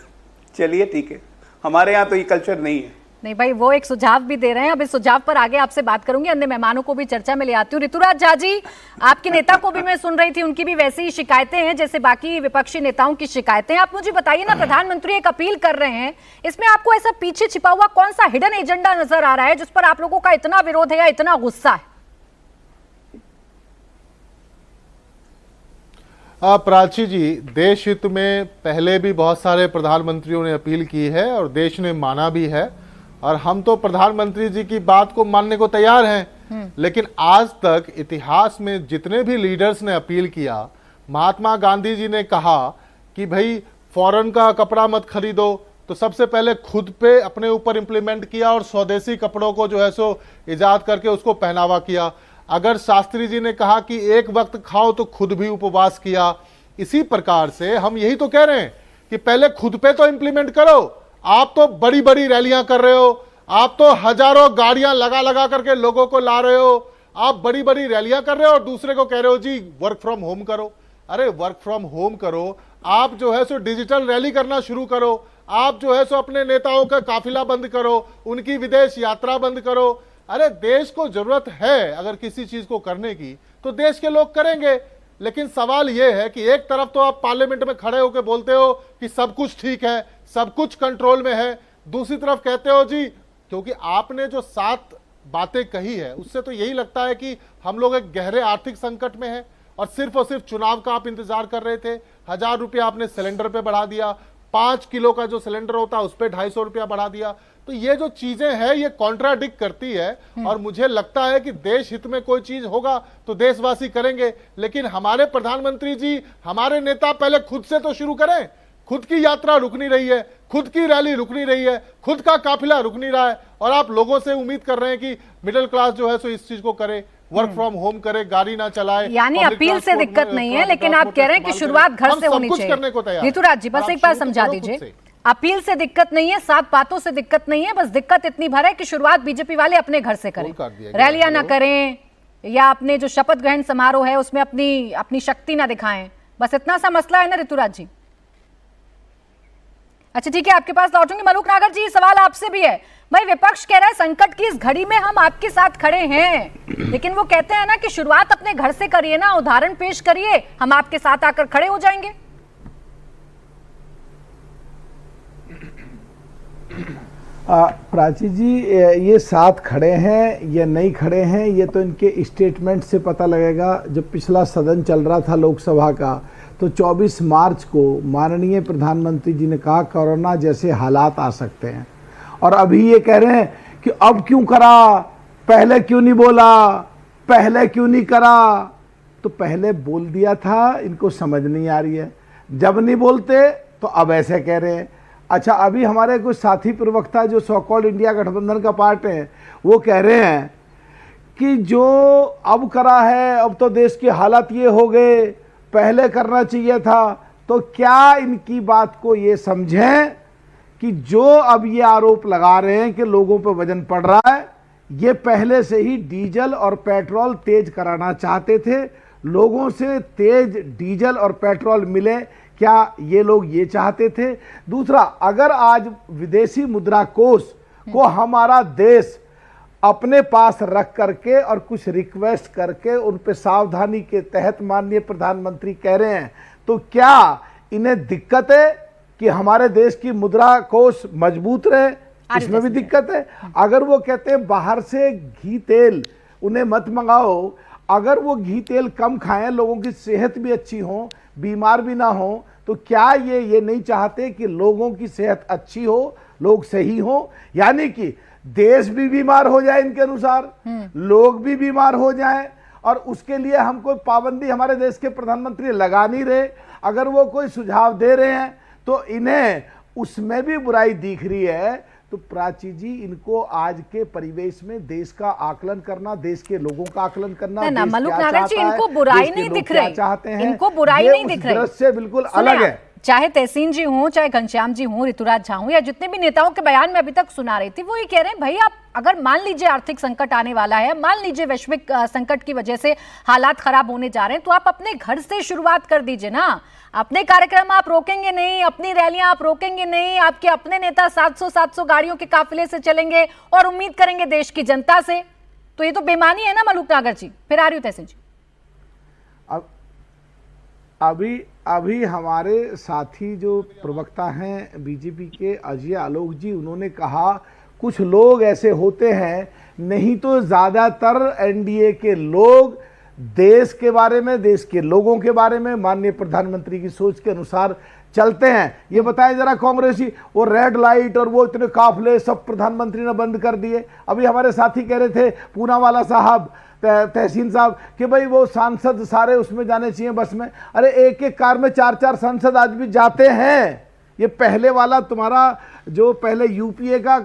H: चलिए ठीक है, हमारे यहाँ तो ये कल्चर नहीं है।
A: नहीं भाई, वो एक सुझाव भी दे रहे हैं, अब इस सुझाव पर आगे आपसे बात करूंगी, अन्य मेहमानों को भी चर्चा में ले आती हूँ। ऋतुराज झा जी, आपके नेता को भी मैं सुन रही थी, उनकी भी वैसी ही शिकायतें हैं जैसे बाकी विपक्षी नेताओं की शिकायतें। आप मुझे बताइए ना, प्रधानमंत्री एक अपील कर रहे हैं, इसमें आपको ऐसा पीछे छिपा हुआ कौन सा हिडन एजेंडा नजर आ रहा है जिस पर आप लोगों का इतना विरोध है या इतना गुस्सा है?
K: प्राची जी, देश हित में पहले भी बहुत सारे प्रधानमंत्रियों ने अपील की है और देश ने माना भी है, और हम तो प्रधानमंत्री जी की बात को मानने को तैयार हैं। लेकिन आज तक इतिहास में जितने भी लीडर्स ने अपील किया, महात्मा गांधी जी ने कहा कि भाई फॉरेन का कपड़ा मत खरीदो, तो सबसे पहले खुद पे अपने ऊपर इंप्लीमेंट किया और स्वदेशी कपड़ों को जो है सो इजाद करके उसको पहनावा किया। अगर शास्त्री जी ने कहा कि एक वक्त खाओ तो खुद भी उपवास किया। इसी प्रकार से हम यही तो कह रहे हैं कि पहले खुद पे तो इंप्लीमेंट करो। आप तो बड़ी बड़ी रैलियां कर रहे हो, आप तो हजारों गाड़ियां लगा लगा करके लोगों को ला रहे हो, आप बड़ी बड़ी रैलियां कर रहे हो और दूसरे को कह रहे हो जी वर्क फ्रॉम होम करो। अरे वर्क फ्रॉम होम करो, आप जो है सो डिजिटल रैली करना शुरू करो, आप जो है सो अपने नेताओं का काफिला बंद करो, उनकी विदेश यात्रा बंद करो। अरे देश को जरूरत है अगर किसी चीज को करने की तो देश के लोग करेंगे। लेकिन सवाल यह है कि एक तरफ तो आप पार्लियामेंट में खड़े होकर बोलते हो कि सब कुछ ठीक है, सब कुछ कंट्रोल में है, दूसरी तरफ कहते हो जी, क्योंकि आपने जो 7 बातें कही है उससे तो यही लगता है कि हम लोग एक गहरे आर्थिक संकट में हैं और सिर्फ चुनाव का आप इंतजार कर रहे थे। 1000 रुपया आपने सिलेंडर पे बढ़ा दिया, 5 किलो का जो सिलेंडर होता है उस पर 250 रुपया बढ़ा दिया। तो ये जो चीजें हैं ये कॉन्ट्राडिक्ट करती है और मुझे लगता है कि देश हित में कोई चीज होगा तो देशवासी करेंगे। लेकिन हमारे प्रधानमंत्री जी, हमारे नेता पहले खुद से तो शुरू करें। खुद की यात्रा रुक नहीं रही है, खुद की रैली रुक नहीं रही है, खुद का काफिला रुक नहीं रहा है और आप लोगों से उम्मीद कर रहे हैं कि मिडिल क्लास जो है सो इस चीज को करे, वर्क फ्रॉम होम करे, गाड़ी ना चलाए।
A: यानी अपील से दिक्कत नहीं है, लेकिन आप कह रहे हैं कि शुरुआत घर से होनी चाहिए। ऋतुराज जी बस एक बार समझा दीजिए, अपील से दिक्कत नहीं है, 7 बातों से दिक्कत नहीं है, बस दिक्कत इतनी भर है कि शुरुआत बीजेपी वाले अपने घर से करें, रैलियां ना करें या अपने जो शपथ ग्रहण समारोह है उसमें अपनी शक्ति ना दिखाएं। बस इतना सा मसला है ना ऋतुराज जी? अच्छा ठीक है, आपके पास लौटूंगी। मलूक नागर जी, सवाल आपसे भी है। भाई विपक्ष कह रहा है संकट की इस घड़ी में हम आपके साथ खड़े हैं, लेकिन वो कहते हैं ना कि शुरुआत अपने घर से करिए ना, उदाहरण पेश करिए, हम आपके साथ आकर खड़े हो जाएंगे।
L: प्राची जी, ये साथ खड़े हैं या नहीं खड़े हैं ये तो इनके स्टेटमेंट से पता लगेगा। जब पिछला सदन चल रहा था लोकसभा का तो 24 मार्च को माननीय प्रधानमंत्री जी ने कहा कोरोना जैसे हालात आ सकते हैं, और अभी ये कह रहे हैं कि अब क्यों करा, पहले क्यों नहीं बोला, पहले क्यों नहीं करा। तो पहले बोल दिया था, इनको समझ नहीं आ रही है, जब नहीं बोलते तो अब ऐसे कह रहे हैं। अच्छा, अभी हमारे कुछ साथी प्रवक्ता जो सो कॉल्ड इंडिया गठबंधन का पार्ट है वो कह रहे हैं कि जो अब करा है अब तो देश के हालात ये हो गए, पहले करना चाहिए था। तो क्या इनकी बात को ये समझें कि जो अब ये आरोप लगा रहे हैं कि लोगों पर वजन पड़ रहा है, ये पहले से ही डीजल और पेट्रोल तेज कराना चाहते थे, लोगों से तेज डीजल और पेट्रोल मिले, क्या ये लोग ये चाहते थे? दूसरा, अगर आज विदेशी मुद्रा कोष को हमारा देश अपने पास रख करके और कुछ रिक्वेस्ट करके उन पे सावधानी के तहत माननीय प्रधानमंत्री कह रहे हैं, तो क्या इन्हें दिक्कत है कि हमारे देश की मुद्रा कोष मजबूत रहे? इसमें भी दिक्कत है। अगर वो कहते हैं बाहर से घी तेल उन्हें मत मंगाओ, अगर वो घी तेल कम खाएं, लोगों की सेहत भी अच्छी हो, बीमार भी ना हो, तो क्या ये नहीं चाहते कि लोगों की सेहत अच्छी हो, लोग सही हो? यानी कि देश भी बीमार हो जाए इनके अनुसार, लोग भी बीमार हो जाएं, और उसके लिए हम कोई पाबंदी हमारे देश के प्रधानमंत्री लगा नहीं रहे। अगर वो कोई सुझाव दे रहे हैं तो इन्हें उसमें भी बुराई दिख रही है। तो प्राची जी, इनको आज के परिवेश में देश का आकलन करना, देश के लोगों का आकलन करना,
A: ना मलूक नागर जी, इनको बुराई नहीं दिख रही,
L: चाहते हैं,
A: इनको बुराई नहीं दिख रही,
L: दृश्य बिल्कुल अलग है।
A: चाहे तहसीन जी हों, चाहे घनश्याम जी हों, ऋतुराज झा हों, या जितने भी नेताओं के बयान में अभी तक सुना रही थी, वो ये कह रहे हैं भाई आप अगर मान लीजिए आर्थिक संकट आने वाला है, मान लीजिए वैश्विक संकट की वजह से हालात खराब होने जा रहे हैं, तो आप अपने घर से शुरुआत कर दीजिए ना। अपने कार्यक्रम आप रोकेंगे नहीं, अपनी रैलियां आप रोकेंगे नहीं, आपके अपने नेता 700 गाड़ियों के काफिले से चलेंगे और उम्मीद करेंगे देश की जनता से। तो ये तो बेईमानी है ना मलूक नागर जी। फिर आ रही हूं तहसीन जी।
L: अभी हमारे साथी जो प्रवक्ता हैं बीजेपी के अजय आलोक जी, उन्होंने कहा कुछ लोग ऐसे होते हैं, नहीं तो ज़्यादातर एनडीए के लोग देश के बारे में, देश के लोगों के बारे में माननीय प्रधानमंत्री की सोच के अनुसार चलते हैं। ये बताएं जरा कांग्रेसी, वो रेड लाइट और वो इतने काफिले सब प्रधानमंत्री ने बंद कर दिए। अभी हमारे साथी कह रहे थे पूनावाला साहब, तहसीन साहब, कि भाई वो सांसद सारे उसमें जाने चाहिए बस में। अरे एक एक कार में 4-4 सांसद आज भी जाते हैं, ये पहले वाला तुम्हारा जो पहले यूपीए का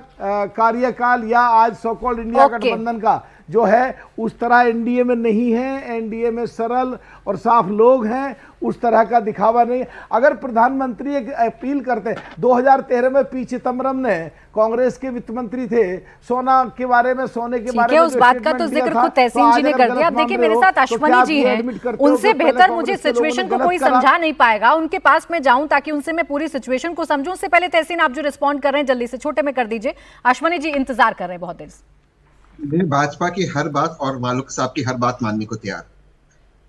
L: कार्यकाल या आज सो कॉल्ड इंडिया गठबंधन का जो है, उस तरह एनडीए में नहीं है। एनडीए में सरल और साफ लोग हैं, उस तरह का दिखावा नहीं। अगर प्रधानमंत्री एक अपील करते, 2013 में पी चिदम्बरम ने, कांग्रेस के वित्त मंत्री थे, सोना के बारे में, सोने के बारे में
A: उस बात का तो जिक्र खुद तहसीन जी ने कर दिया। अब देखिए, मेरे साथ अश्वनी जी हैं, उनसे बेहतर मुझे सिचुएशन को कोई समझा नहीं पाएगा। उनके पास मैं जाऊं ताकि उनसे मैं पूरी सिचुएशन को समझूं। उससे पहले तहसीन, आप जो रिस्पॉन्ड कर रहे हैं जल्दी से छोटे में कर दीजिए। अश्वनी जी इंतजार कर रहे हैं बहुत देर से।
J: मैं भाजपा की हर बात और मालूक साहब की हर बात मानने को तैयार।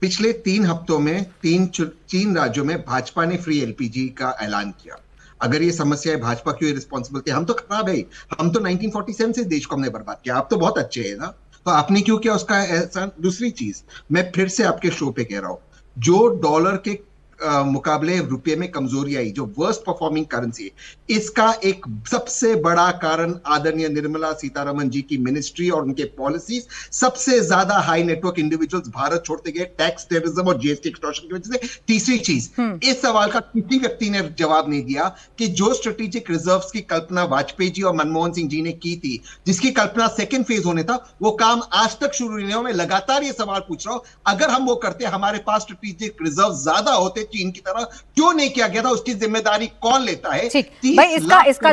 J: पिछले 3 हफ्तों में 3 राज्यों में भाजपा ने फ्री एलपीजी का ऐलान किया। अगर ये समस्या है भाजपा की रिस्पॉन्सिबल थी, हम तो खराब है, हम तो 1947 से देश को हमने बर्बाद किया, आप तो बहुत अच्छे है ना, तो आपने क्यों किया उसका एहसान। दूसरी चीज मैं फिर से आपके शो पे कह रहा हूं, जो डॉलर के मुकाबले रुपये में कमजोरी आई, जो वर्स्ट परफॉर्मिंग करेंसी है, इसका एक सबसे बड़ा कारण आदरणीय निर्मला सीतारमण जी की मिनिस्ट्री और उनके पॉलिसीज। सबसे ज्यादा हाई नेटवर्क इंडिविजुअल्स भारत छोड़ते गए टैक्स टेररिज्म और जीएसटी एक्सटॉर्शन की वजह से। तीसरी चीज, इस सवाल का किसी व्यक्ति ने जवाब नहीं दिया कि जो स्ट्रेटेजिक रिजर्व्स की कल्पना वाजपेयी जी और मनमोहन सिंह जी ने की थी, जिसकी कल्पना सेकेंड फेज होने था, वो काम आज तक शुरू नहीं हुआ। मैं लगातार ये सवाल पूछ रहा हूं, अगर हम वो करते, हमारे पास स्ट्रेटेजिक रिजर्व ज्यादा होते चीन की तरह, क्यों नहीं किया गया था, उसकी जिम्मेदारी कौन लेता है?
A: ठीक भाई, इसका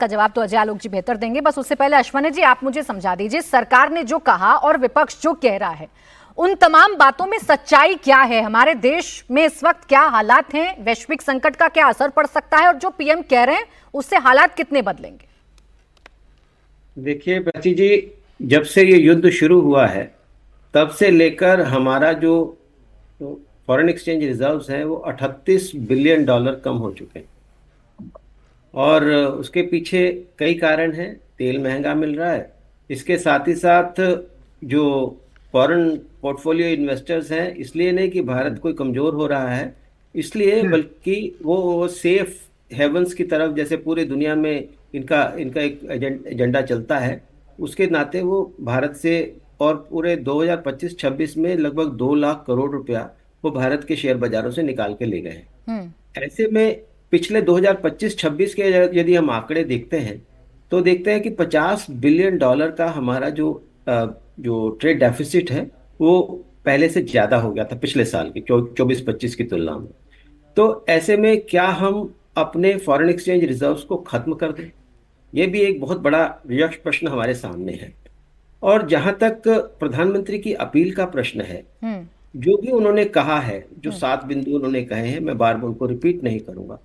A: जवाब तो अजय आलोक जी बेहतर देंगे। बस उससे पहले अश्वनी जी आप मुझे समझा दीजिए, सरकार ने जो कहा और विपक्ष जो कह रहा है, उन तमाम बातों में सच्चाई क्या है? हमारे देश में इस वक्त क्या हालात हैं? वैश्विक संकट का क्या असर पड़ सकता है? और जो पीएम कह रहे हैं उससे हालात कितने बदलेंगे?
M: देखिए प्राची जी, जब से ये युद्ध शुरू हुआ है तब से लेकर हमारा जो फॉरेन एक्सचेंज रिजर्व्स हैं वो 38 बिलियन डॉलर कम हो चुके हैं। और उसके पीछे कई कारण हैं। तेल महंगा मिल रहा है, इसके साथ ही साथ जो फॉरेन पोर्टफोलियो इन्वेस्टर्स हैं, इसलिए नहीं कि भारत कोई कमज़ोर हो रहा है, इसलिए बल्कि वो सेफ हेवंस की तरफ, जैसे पूरी दुनिया में इनका एक एजेंडा चलता है, उसके नाते वो भारत से और पूरे 2025-26 में लगभग 2 लाख करोड़ रुपया वो भारत के शेयर बाजारों से निकाल के ले गए हैं। ऐसे में पिछले 2025-26 के यदि हम आंकड़े देखते हैं तो देखते हैं कि 50 बिलियन डॉलर का हमारा जो ट्रेड डेफिसिट है वो पहले से ज्यादा हो गया था पिछले साल की 24-25 की तुलना में। तो ऐसे में क्या हम अपने फॉरेन एक्सचेंज रिजर्व्स को खत्म कर दें? ये भी एक बहुत बड़ा विवश प्रश्न हमारे सामने है। और जहां तक प्रधानमंत्री की अपील का प्रश्न है, जो भी उन्होंने कहा है, जो 7 बिंदु उन्होंने कहे हैं, मैं बार बार उनको रिपीट नहीं करूंगा,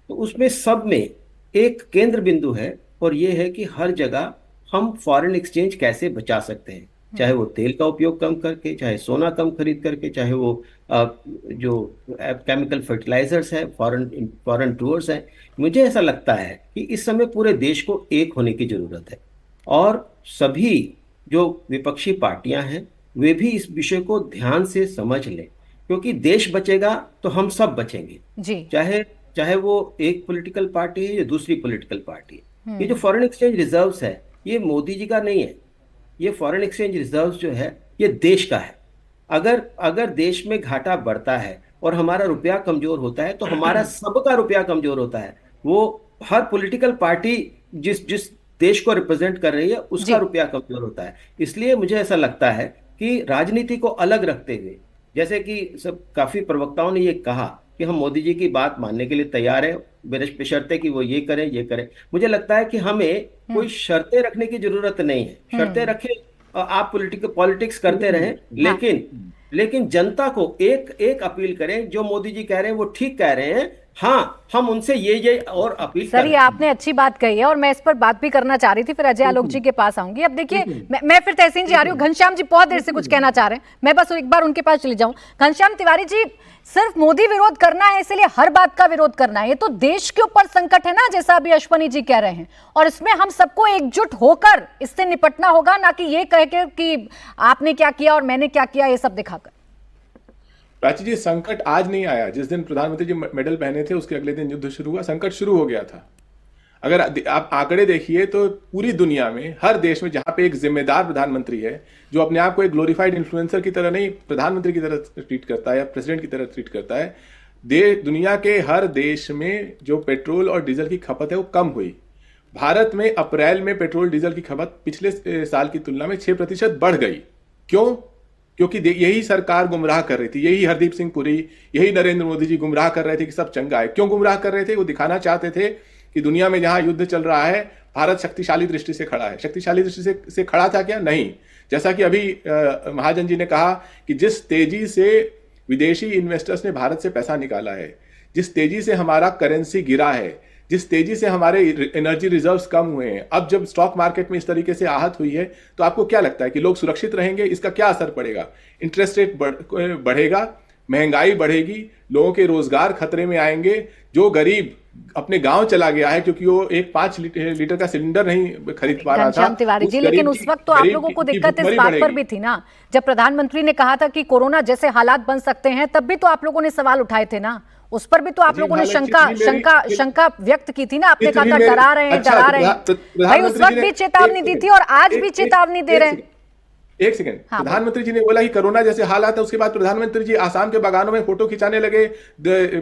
M: तो उसमें सब में एक केंद्र बिंदु है, और ये है कि हर जगह हम फॉरेन एक्सचेंज कैसे बचा सकते हैं, चाहे वो तेल का उपयोग कम करके, चाहे सोना कम खरीद करके, चाहे वो जो केमिकल फर्टिलाइजर्स है, फॉरेन टूर्स हैं। मुझे ऐसा लगता है कि इस समय पूरे देश को एक होने की जरूरत है, और सभी जो विपक्षी पार्टियां हैं वे भी इस विषय को ध्यान से समझ लें, क्योंकि देश बचेगा तो हम सब बचेंगे जी। चाहे वो एक पॉलिटिकल पार्टी है या दूसरी पॉलिटिकल पार्टी है। ये जो फॉरेन एक्सचेंज रिजर्व्स है ये मोदी जी का नहीं है, ये फॉरेन एक्सचेंज रिजर्व्स जो है ये देश का है। अगर देश में घाटा बढ़ता है और हमारा रुपया कमजोर होता है तो हमारा सबका रुपया कमजोर होता है। वो हर पॉलिटिकल पार्टी जिस देश को रिप्रेजेंट कर रही है उसका रुपया कमजोर होता है। इसलिए मुझे ऐसा लगता है कि राजनीति को अलग रखते हुए, जैसे कि सब काफी प्रवक्ताओं ने ये कहा कि हम मोदी जी की बात मानने के लिए तैयार है, बशर्ते कि वो ये करें। मुझे लगता है कि हमें कोई शर्तें रखने की जरूरत नहीं है। शर्तें रखें, आप पॉलिटिक्स करते रहें, लेकिन जनता को एक अपील करें, जो मोदी जी कह रहे हैं वो ठीक कह रहे हैं, हाँ हम उनसे ये और अपील
A: सर, ये आपने अच्छी बात कही है और मैं इस पर बात भी करना चाह रही थी, फिर अजय आलोक जी के पास आऊंगी। अब देखिए, मैं फिर तहसीन जी आ रही हूँ। घनश्याम जी बहुत देर से कुछ कहना चाह रहे हैं, मैं बस एक बार उनके पास चली जाऊं। घनश्याम तिवारी जी, सिर्फ मोदी विरोध करना है इसलिए हर बात का विरोध करना है? ये तो देश के ऊपर संकट है ना, जैसा अभी अश्वनी जी कह रहे हैं, और इसमें हम सबको एकजुट होकर इससे निपटना होगा, ना कि ये कह के कि आपने क्या किया और मैंने क्या किया, ये सब दिखाकर।
I: प्राची जी, संकट आज नहीं आया। जिस दिन प्रधानमंत्री जी मेडल पहने थे उसके अगले दिन युद्ध शुरू हुआ, संकट शुरू हो गया था। अगर आप आंकड़े देखिए तो पूरी दुनिया में हर देश में जहां पे एक जिम्मेदार प्रधानमंत्री है, जो अपने आप को एक ग्लोरीफाइड इन्फ्लुएंसर की तरह नहीं, प्रधानमंत्री की तरह ट्रीट करता है या प्रेसिडेंट की तरह ट्रीट करता है, दुनिया के हर देश में जो पेट्रोल और डीजल की खपत है वो कम हुई। भारत में अप्रैल में पेट्रोल डीजल की खपत पिछले साल की तुलना में 6% बढ़ गई। क्यों? क्योंकि यही सरकार गुमराह कर रही थी, यही हरदीप सिंह पुरी, यही नरेंद्र मोदी जी गुमराह कर रहे थे कि सब चंगा है। क्यों गुमराह कर रहे थे? वो दिखाना चाहते थे कि दुनिया में जहां युद्ध चल रहा है भारत शक्तिशाली दृष्टि से खड़ा है। शक्तिशाली दृष्टि से खड़ा था क्या? नहीं। जैसा कि अभी महाजन जी ने कहा कि जिस तेजी से विदेशी इन्वेस्टर्स ने भारत से पैसा निकाला है, जिस तेजी से हमारा करेंसी गिरा है, जिस तेजी से हमारे एनर्जी रिजर्व्स कम हुए हैं, अब जब स्टॉक मार्केट में इस तरीके से आहत हुई है तो आपको क्या लगता है कि लोग सुरक्षित रहेंगे? इसका क्या असर पड़ेगा? इंटरेस्ट रेट बढ़ेगा, महंगाई बढ़ेगी, लोगों के रोजगार खतरे में आएंगे। जो गरीब अपने गांव चला गया है क्योंकि वो एक 5 लीटर का सिलेंडर नहीं खरीद पा रहा था,
A: तिवारी जी, लेकिन उस वक्त तो आप लोगों को दिक्कत इस बात पर भी थी ना, जब प्रधानमंत्री ने कहा था कि कोरोना जैसे हालात बन सकते हैं, तब भी तो आप लोगों ने सवाल उठाए थे ना, उस पर भी तो आप लोगों ने शंका व्यक्त की थी ना। आपने कहा था डरा रहे हैं, डरा रहे हैं। भाई उस वक्त भी चेतावनी दी थी और आज भी चेतावनी दे रहे हैं।
I: एक सेकंड, प्रधानमंत्री जी ने बोला कि कोरोना जैसे हालात है, उसके बाद प्रधानमंत्री जी आसाम के बागानों में फोटो खिंचाने लगे,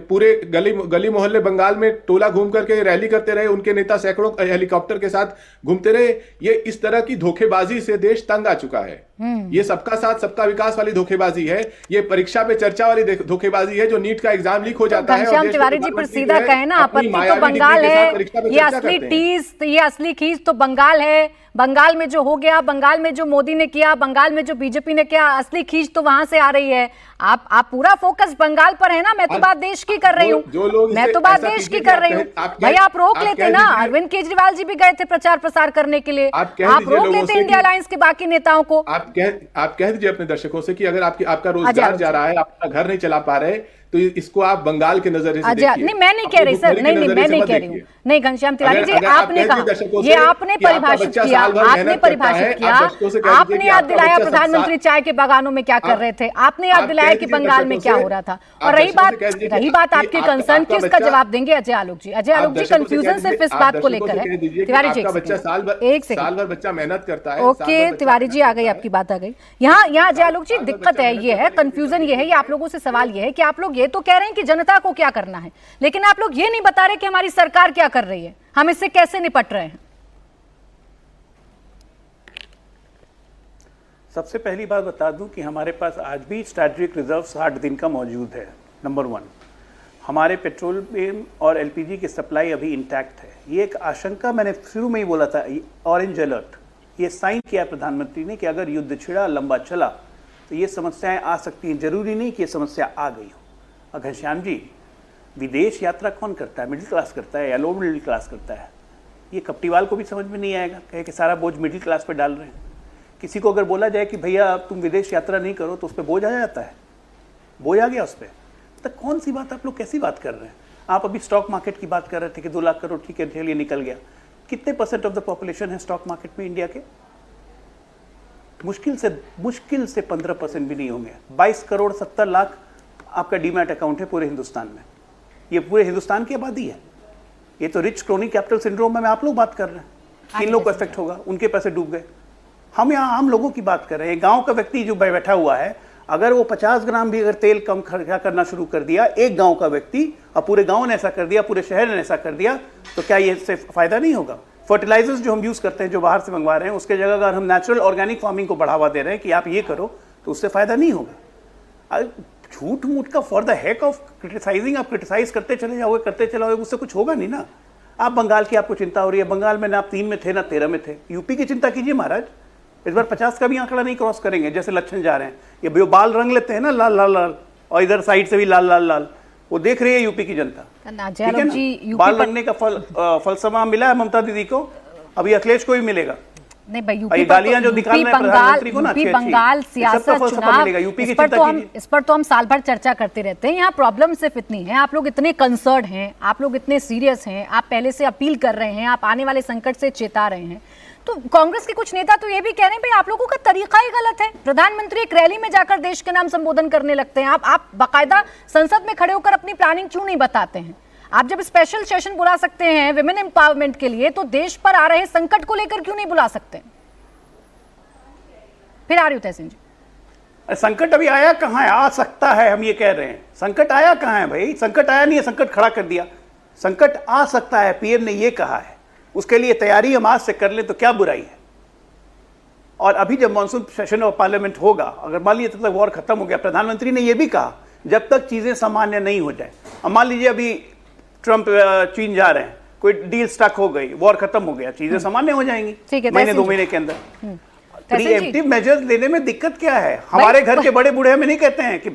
I: पूरे गली मोहल्ले बंगाल में टोला घूम करके रैली करते रहे, उनके नेता सैकड़ों हेलीकॉप्टर के साथ घूमते रहे। ये इस तरह की धोखेबाजी से देश तंग आ चुका है। ये सबका साथ सबका विकास वाली धोखेबाजी है, ये परीक्षा पे चर्चा वाली धोखेबाजी है, जो नीट का एग्जाम लीक हो जाता है।
A: घनश्याम तिवारी जी पर सीधा कहे ना, आपत्ति तो बंगाल है, ये असली टीज, ये असली खींच तो बंगाल है। बंगाल में जो हो गया, बंगाल में जो मोदी ने किया, बंगाल में जो बीजेपी ने किया, असली खींच तो वहां से आ रही है। आप पूरा फोकस बंगाल पर है ना। मैं तो बात देश की कर रही हूँ, मैं तो बात देश की कर रही हूँ। भाई आप रोक लेते ना, अरविंद केजरीवाल जी भी गए थे प्रचार प्रसार करने के लिए, आप रोक लेते इंडिया अलायंस के बाकी नेताओं को।
I: आप कह दीजिए अपने दर्शकों से कि अगर आपका रोजगार जा रहा है, आप अपना घर नहीं चला पा रहे, तो इसको आप बंगाल के नजरिए से देखिए।
A: नहीं मैं नहीं कह रही सर, नहीं मैं नहीं कह रही हूँ। नहीं घनश्याम तिवारी जी, आपने कहा, ये आपने परिभाषित किया, आपने परिभाषित किया, आपने याद दिलाया प्रधानमंत्री चाय के बागानों में क्या कर रहे थे, आपने याद दिलाया कि बंगाल में क्या हो रहा था। और रही बात आपके कंसर्न की, उसका जवाब देंगे अजय आलोक जी। अजय आलोक जी, कंफ्यूजन सिर्फ इस बात को लेकर है। तिवारी जी एक
I: साल भर बच्चा मेहनत करता है।
A: ओके तिवारी जी, आ गई आपकी बात, आ गई। यहाँ अजय आलोक जी, दिक्कत है, ये है कंफ्यूजन, ये है, ये आप लोगों से सवाल ये है कि आप लोग ये तो कह रहे हैं कि जनता को क्या करना है, लेकिन आप लोग ये नहीं बता रहे कि हमारी सरकार क्या कर रही है, हम इससे कैसे निपट रहे हैं।
H: सबसे पहली बात बता दूं कि हमारे पास आज भी स्ट्रैटेजिक रिजर्व 60 दिन का मौजूद है। नंबर 1, हमारे पेट्रोल और एलपीजी की सप्लाई अभी इंटैक्ट है। ये एक आशंका मैंने शुरू में ही बोला था, ऑरेंज अलर्ट, ये साइन किया प्रधानमंत्री ने कि अगर युद्ध छिड़ा, लंबा चला, तो ये समस्याएं आ सकती हैं। जरूरी नहीं कि ये समस्या आ गई हो। और घनश्याम जी, विदेश यात्रा कौन करता है? मिडिल क्लास करता है या लो मिडिल क्लास करता है? ये कपटीवाल को भी समझ में नहीं आएगा, कहे कि सारा बोझ मिडिल क्लास पे डाल रहे हैं। किसी को अगर बोला जाए कि भैया तुम विदेश यात्रा नहीं करो, तो उस पर बोझ आ जाता है, बोझ आ गया उस पर। तो कौन सी बात, आप लोग कैसी बात कर रहे हैं? आप अभी स्टॉक मार्केट की बात कर रहे थे कि 2 लाख करोड़, ठीक है, चलिए निकल गया। कितने % ऑफ द पॉपुलेशन है स्टॉक मार्केट में इंडिया के? मुश्किल से 15% भी नहीं होंगे। 22 करोड़ 70 लाख आपका डीमैट अकाउंट है पूरे हिंदुस्तान में। ये पूरे हिंदुस्तान की आबादी है। ये तो रिच क्रोनिक कैपिटल सिंड्रोम में आप लोग बात कर रहे हैं, किन लोग को इफेक्ट होगा, उनके पैसे डूब गए। हम यहाँ आम लोगों की बात कर रहे हैं। गांव का व्यक्ति जो बैठा हुआ है, अगर वो 50 ग्राम भी अगर तेल कम खर्चा करना शुरू कर दिया, एक गांव का व्यक्ति, और पूरे गांव ने ऐसा कर दिया, पूरे शहर ने ऐसा कर दिया, तो क्या ये इससे फायदा नहीं होगा? फर्टिलाइजर्स जो हम यूज़ करते हैं, जो बाहर से मंगवा रहे हैं, उसके जगह अगर हम नेचुरल ऑर्गेनिक फार्मिंग को बढ़ावा दे रहे हैं कि आप ये करो, तो उससे फायदा नहीं होगा। झूठ मूठ का for the heck of criticising, आप क्रिटिसाइज करते चले जाओगे, उससे कुछ होगा नहीं ना। आप बंगाल की आपको चिंता हो रही है, बंगाल में ना आप 3 में थे ना 13 में थे। यूपी की चिंता कीजिए महाराज, इस बार 50 का भी आंकड़ा नहीं क्रॉस करेंगे, जैसे लक्षण जा रहे हैं। ये बाल रंग लेते हैं ना लाल लाल लाल, और इधर साइड से भी लाल लाल लाल, वो देख रही है यूपी की जनता, ठीक है ना। बाल रंगने का फलसफा मिला है ममता दीदी को, अभी अखिलेश को भी मिलेगा।
A: नहीं भाई, यूपी बंगाल सियासत, चुनाव, इस पर तो हम साल भर चर्चा करते रहते हैं। यहाँ प्रॉब्लम सिर्फ इतनी है, आप लोग इतने कंसर्न हैं, आप लोग इतने सीरियस हैं, आप पहले से अपील कर रहे हैं, आप आने वाले संकट से चेता रहे हैं। तो कांग्रेस के कुछ नेता तो ये भी कह रहे हैं भाई आप लोगों का तरीका ही गलत है। प्रधानमंत्री एक रैली में जाकर देश के नाम संबोधन करने लगते हैं, आप बाकायदा संसद में खड़े होकर अपनी प्लानिंग क्यों नहीं बताते हैं? आप जब स्पेशल सेशन बुला सकते हैं विमेन एम्पावरमेंट के लिए, तो देश पर आ रहे संकट को लेकर क्यों नहीं बुला सकते? फिर आ रही हूं तहसीन जी।
H: संकट अभी आया कहाँ है? आ सकता है, हम ये कह रहे हैं। संकट आया कहाँ है भाई? संकट आया नहीं है, संकट खड़ा कर दिया। संकट आ सकता है, पीएम ने ये कहा है। उसके लिए तैयारी हम आज से कर लें तो क्या बुराई है। और अभी जब मानसून सेशन ऑफ पार्लियामेंट होगा, अगर मान लीजिए तब तक वॉर खत्म हो गया, प्रधानमंत्री ने यह भी कहा जब तक चीजें सामान्य नहीं हो जाए। अब मान लीजिए अभी ट्रंप चीन जा रहे हैं, कोई डील स्टक हो गई, वॉर खत्म हो गया, चीजें सामान्य हो जाएंगी महीने 2 महीने के अंदर। प्रीएम्प्टिव मेजर्स लेने में दिक्कत क्या है? हमारे घर के बड़े बूढ़े हमें नहीं कहते हैं कि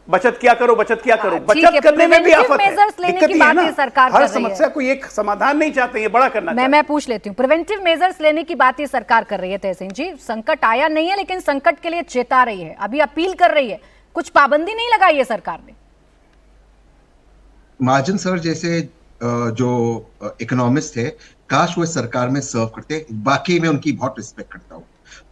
H: बचत क्या करो, बचत क्या करो। बचत करने में भी आफत है, दिक्कत ही है ना। हर समस्या को एक समाधान नहीं चाहते, ये बड़ा करना।
A: मैं पूछ लेती हूँ, प्रिवेंटिव मेजर्स लेने की बात ये सरकार कर रही है तहसीन जी। संकट आया नहीं है लेकिन संकट के लिए चेता रही है, अभी अपील कर रही है, कुछ पाबंदी नहीं लगाई है सरकार ने।
J: महाजन सर जैसे जो इकोनॉमिस्ट है, काश वो सरकार में सर्व करते। बाकी मैं उनकी बहुत रिस्पेक्ट करता हूँ,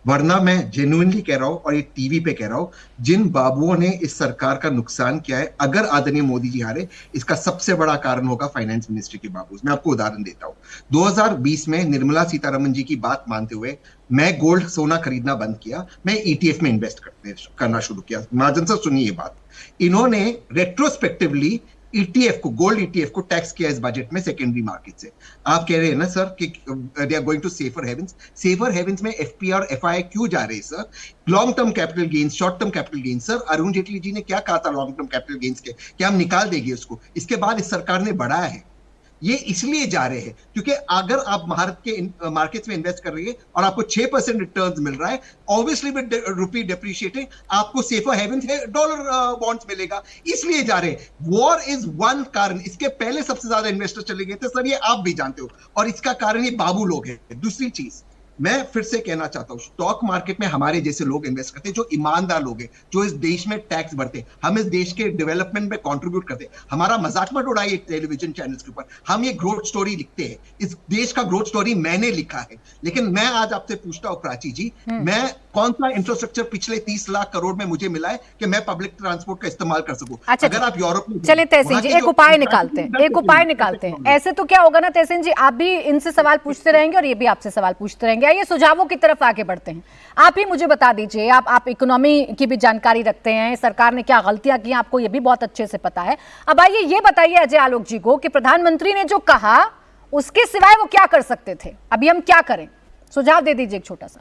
J: वरना मैं जेन्युइनली कह रहा हूं और ये टीवी पे कह रहा हूं, जिन बाबुओं ने इस सरकार का नुकसान किया है, अगर आदरणीय मोदी जी हारे, इसका सबसे बड़ा कारण होगा फाइनेंस मिनिस्ट्री के बाबू। मैं आपको उदाहरण देता हूं, 2020 में निर्मला सीतारमण जी की बात मानते हुए मैं गोल्ड सोना खरीदना बंद किया, मैं ईटीएफ में इन्वेस्ट करना शुरू किया। महाजन सर सुनिए ये बात, इन्होंने रेट्रोस्पेक्टिवली ईटीएफ को, गोल्ड ईटीएफ को टैक्स किया इस बजट में सेकेंडरी मार्केट से। आप कह रहे हैं ना सर कि they are going to safer havens. Safer havens में एफपी और एफआई क्यों जा रहे हैं sir? Long term capital gains, short term capital gains. Sir Arun Jaitley ji ने क्या कहा था लॉन्ग टर्म कैपिटल गेन्स के, क्या हम निकाल देंगे उसको? इसके बाद इस सरकार ने बढ़ाया है। ये इसलिए जा रहे हैं क्योंकि अगर आप भारत के मार्केट्स में इन्वेस्ट कर रही है और आपको 6% रिटर्न्स मिल रहा है, ऑब्वियसली विद रुपी डेप्रिशिएटिंग आपको सेफर हेवन है, डॉलर बॉन्ड्स मिलेगा, इसलिए जा रहे हैं। वॉर इज वन कारण। इसके पहले सबसे ज्यादा इन्वेस्टर चले गए थे सर, ये आप भी जानते हो, और इसका कारण ये बाबू लोग हैं। दूसरी चीज मैं फिर से कहना चाहता हूं, स्टॉक मार्केट में हमारे जैसे लोग इन्वेस्ट करते हैं, जो ईमानदार लोग हैं, जो इस देश में टैक्स भरते हैं, हम इस देश के डेवलपमेंट में कंट्रीब्यूट करते हैं। हमारा मजाक मत उड़ाइए टेलीविजन चैनल्स के ऊपर, हम ये ग्रोथ स्टोरी लिखते हैं, इस देश का ग्रोथ स्टोरी मैंने लिखा है। लेकिन मैं आज आपसे पूछता हूं प्राची जी, मैं कौन सा इंफ्रास्ट्रक्चर पिछले 30 लाख करोड़ में मुझे मिला है कि मैं पब्लिक ट्रांसपोर्ट का इस्तेमाल कर सकूं?
A: अच्छा,
J: अगर आप यूरोप में
A: चले तहसीन जी, एक उपाय निकालते हैं, ऐसे तो क्या होगा ना तहसीन जी, आप भी इनसे सवाल पूछते रहेंगे और ये भी आपसे सवाल पूछते रहेंगे। आइए सुझावों की तरफ आगे बढ़ते हैं। आप ही मुझे बता दीजिए, आप इकोनॉमी की भी जानकारी रखते हैं, सरकार ने क्या गलतियां की आपको ये भी बहुत अच्छे से पता है। अब आइए ये बताइए अजय आलोक जी को कि प्रधानमंत्री ने जो कहा उसके सिवाय वो क्या कर सकते थे, अभी हम क्या करें? सुझाव दे दीजिए एक छोटा सा।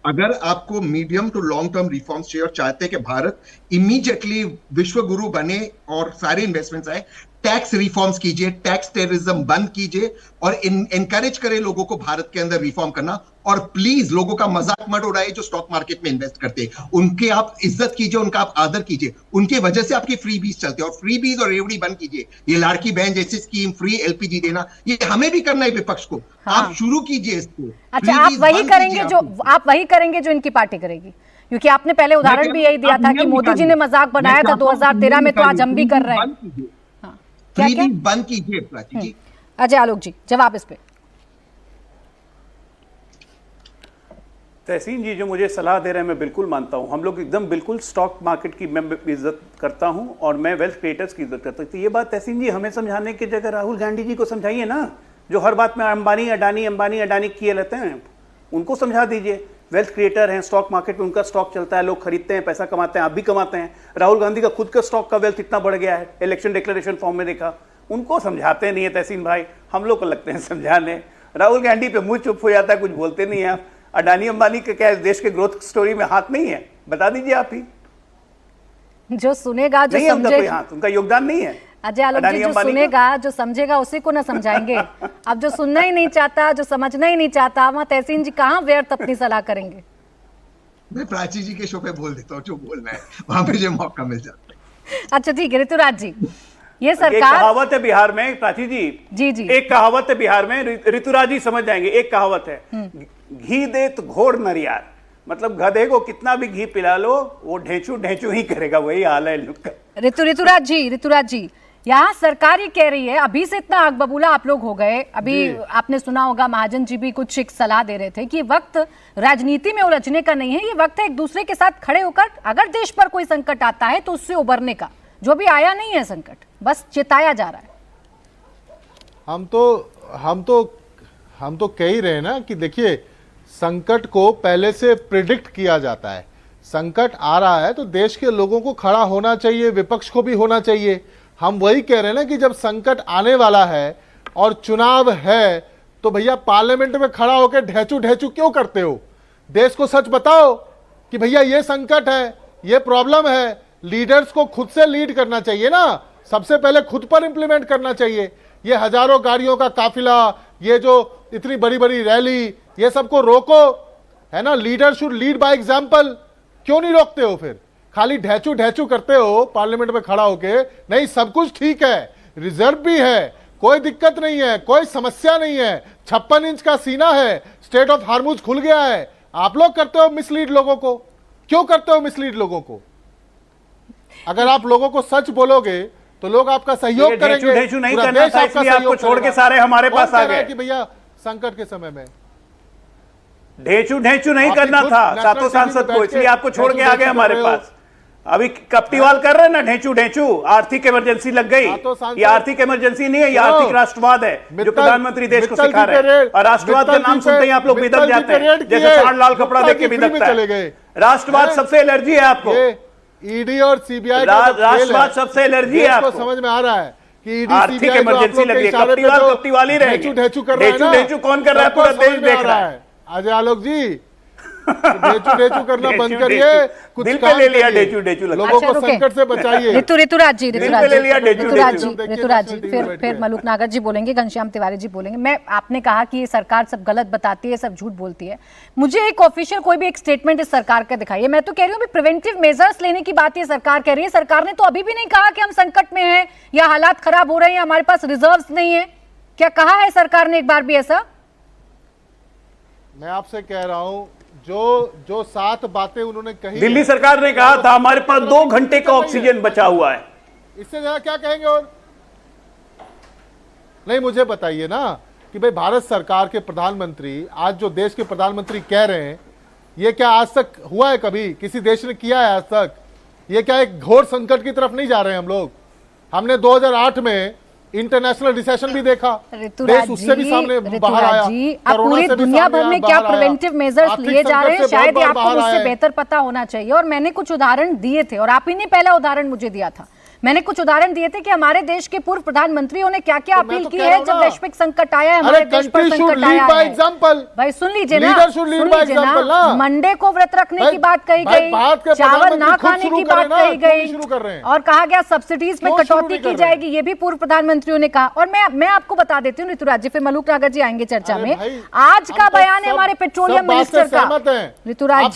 J: अगर आपको medium to long term reforms चाहिए और चाहते हैं कि भारत इमीडिएटली विश्व गुरु बने और सारे इन्वेस्टमेंट्स आए, टैक्स रिफॉर्म्स कीजिए, टैक्स टेररिज्म बंद कीजिए और एनकरेज करें लोगों को भारत के अंदर रिफॉर्म करना। और प्लीज लोगों का मजाक मत उड़ाइए जो स्टॉक मार्केट में इन्वेस्ट करते हैं, उनके आप इज्जत कीजिए, उनका आप आदर कीजिए। उनकी वजह से आपकी फ्री बीज चलते हैं, और फ्री बीज और रेवड़ी बंद कीजिए। ये लाड़की बहन जैसी स्कीम, फ्री एलपीजी देना, ये हमें भी करना है विपक्ष को।
A: हाँ।
J: आप शुरू कीजिए इसको।
A: अच्छा, आप वही करेंगे जो इनकी पार्टी करेगी, क्योंकि आपने पहले उदाहरण भी यही दिया था कि मोदी जी ने मजाक बनाया था 2013 में, तो आज हम भी कर रहे हैं।
J: फ्री बीज बंद कीजिए प्राची जी।
A: अजय आलोक जी जवाब इस पे।
H: तहसीन जी जो मुझे सलाह दे रहे हैं मैं बिल्कुल मानता हूं। हम लोग एकदम बिल्कुल स्टॉक मार्केट की मैं इज्जत करता हूं और मैं वेल्थ क्रिएटर्स की इज्जत करता हूं। तो ये बात तहसीन जी हमें समझाने की जगह राहुल गांधी जी को समझाइए ना, जो हर बात में अंबानी अडानी किए रहते हैं, उनको समझा दीजिए। वेल्थ क्रिएटर हैं, स्टॉक मार्केट में उनका स्टॉक चलता है, लोग खरीदते हैं, पैसा कमाते हैं, आप भी कमाते हैं। राहुल गांधी का खुद का स्टॉक का वेल्थ इतना बढ़ गया है, इलेक्शन डिक्लेरेशन फॉर्म में देखा। उनको समझाते नहीं है तहसीन भाई, हम लोग को लगते हैं समझाने। राहुल गांधी पे मुंह चुप हो जाता है, कुछ बोलते नहीं है आप। अडानी अंबानी के क्या देश के ग्रोथ स्टोरी में हाथ नहीं है? बता दीजिए आप ही।
A: जो सुनेगा, जो समझेगा,
H: उनका योगदान नहीं है।
A: अजय आलोक जी, जो सुनेगा, जो समझेगा उसी को ना समझाएंगे। अब जो सुनना ही नहीं चाहता, जो समझना ही नहीं चाहता, वहाँ तहसीन जी कहाँ व्यर्थ अपनी सलाह करेंगे?
J: मैं प्राची जी के शो पे बोल देता हूँ जो बोलना है, वहां पे जो मौका मिल जाता है।
A: अच्छा ठीक है ऋतुराज जी, ये सरकार,
H: एक कहावत है बिहार में प्राची जी,
A: जी
H: एक कहावत है बिहार में, ऋतुराज जी समझ जाएंगे। एक कहावत है, घी दे तो घोड़ नरियार, मतलब गधे को कितना भी घी पिला लो वो ढेंचू ही करेगा। वही हाल है लोग का।
A: ऋतुराज जी यहाँ सरकार ये कह रही है, अभी से इतना आग बबूला आप लोग हो गए, अभी आपने सुना होगा महाजन जी भी कुछ एक सलाह दे रहे थे कि वक्त राजनीति में उलझने का नहीं है, ये वक्त है एक दूसरे के साथ खड़े होकर अगर देश पर कोई संकट आता है तो उससे उबरने का। जो भी आया नहीं है संकट, बस चिताया जा रहा है।
K: हम तो कह ही रहे हैं ना कि देखिए, संकट को पहले से प्रिडिक्ट किया जाता है, संकट आ रहा है तो देश के लोगों को खड़ा होना चाहिए, विपक्ष को भी होना चाहिए। हम वही कह रहे हैं ना कि जब संकट आने वाला है और चुनाव है तो भैया पार्लियामेंट में खड़ा होकर ढेचू ढेचू क्यों करते हो? देश को सच बताओ कि भैया ये संकट है, ये प्रॉब्लम है। लीडर्स को खुद से लीड करना चाहिए ना, सबसे पहले खुद पर इंप्लीमेंट करना चाहिए। ये हजारों गाड़ियों का काफिला, ये जो इतनी बड़ी बड़ी रैली, ये सबको रोको, है ना। Leader should lead by example. क्यों नहीं रोकते हो? फिर खाली ढेचू ढेचू करते हो पार्लियामेंट में खड़ा होके। नहीं, सब कुछ ठीक है, रिजर्व भी है, कोई दिक्कत नहीं है, कोई समस्या नहीं है, 56 इंच का सीना है, स्टेट ऑफ हार्मुज खुल गया है। आप लोग करते हो मिसलीड लोगों को। क्यों करते हो मिसलीड लोगों को? अगर आप लोगों को सच बोलोगे तो लोग आपका सहयोग करेंगे।
H: ढेचू नहीं करना था, इसलिए आपको छोड़ के सारे हमारे पास आ गए
K: कि भैया संकट के समय में
H: ढेचू नहीं करना था सातों सांसद को, इसलिए आपको छोड़ के आ गए हमारे पास। अभी कप्टीवाल कर रहे हैं ना ढेचू। आर्थिक इमरजेंसी लग गई। ये आर्थिक इमरजेंसी नहीं है, ये आर्थिक राष्ट्रवाद है जो प्रधानमंत्री देश को सिखा रहे हैं। और राष्ट्रवाद का नाम सुनते ही आप लोग बिदक जाते हैं, जैसे सांड लाल कपड़ा देख के बिदकता है। राष्ट्रवाद सबसे एलर्जी है आपको।
K: ईडी और सीबीआई
H: राष्ट्रवाद सबसे एलर्जी है आपको।
K: समझ में आ रहा है कि ईडी
H: आर्थिक इमरजेंसी लगी है। कप्टीवाल ही रहेंगे। ढेचू कौन कर रहा है? पूरा देश देख रहा है।
K: अजय आलोक जी, ढेचू करना बंद करिए, कुछ
H: दिल पे ले लिया ढेचू
K: लोगों को संकट से बचाइए।
A: ऋतुराज जी, फिर मलूक नागर जी बोलेंगे, घनश्याम तिवारी जी बोलेंगे। आपने कहा कि ये सरकार सब गलत बताती है, सब झूठ बोलती है। मुझे एक ऑफिशियल कोई भी एक स्टेटमेंट इस सरकार का दिखाइए। मैं तो कह रही हूँ प्रिवेंटिव मेजर्स लेने की बात ये सरकार कह रही है। सरकार ने तो अभी भी नहीं कहा कि हम संकट में हैं या हालात खराब हो रहे हैं, हमारे पास रिजर्व्स नहीं है। क्या कहा है सरकार ने एक बार भी ऐसा?
K: मैं आपसे कह रहा हूं जो 7 बातें उन्होंने कही,
H: दिल्ली सरकार ने कहा था हमारे पास 2 घंटे का ऑक्सीजन बचा हुआ है।
K: इससे ज्यादा क्या कहेंगे? और नहीं, मुझे बताइए ना कि भाई भारत सरकार के प्रधानमंत्री, आज जो देश के प्रधानमंत्री कह रहे हैं, ये क्या आज तक हुआ है? कभी किसी देश ने किया है आज तक? ये क्या एक घोर संकट की तरफ नहीं जा रहे हैं हम लोग? हमने 2008 में इंटरनेशनल रिसेशन भी देखा, देश उससे भी सामने बाहर आया।
A: अब पूरी दुनिया भर में क्या प्रिवेंटिव मेजर्स लिए जा रहे हैं, शायद आपको मुझसे बेहतर पता होना चाहिए। और मैंने कुछ उदाहरण दिए थे, और आप ही ने पहला उदाहरण मुझे दिया था। मैंने कुछ उदाहरण दिए थे कि हमारे देश के पूर्व प्रधानमंत्रियों ने क्या क्या अपील की है जब वैश्विक संकट आया है, हमारे देश पर संकट आया है। भाई सुन लीजिए ना, मंडे को व्रत रखने की बात कही गई, चावल ना खाने की बात कही गई, और कहा गया सब्सिडीज में कटौती की जाएगी, ये भी पूर्व प्रधानमंत्रियों ने कहा। और मैं आपको बता देती हूँ ऋतुराज जी, फिर मलूक नागर जी आएंगे चर्चा में। आज का बयान है हमारे पेट्रोलियम मिनिस्टर का। ऋतुराज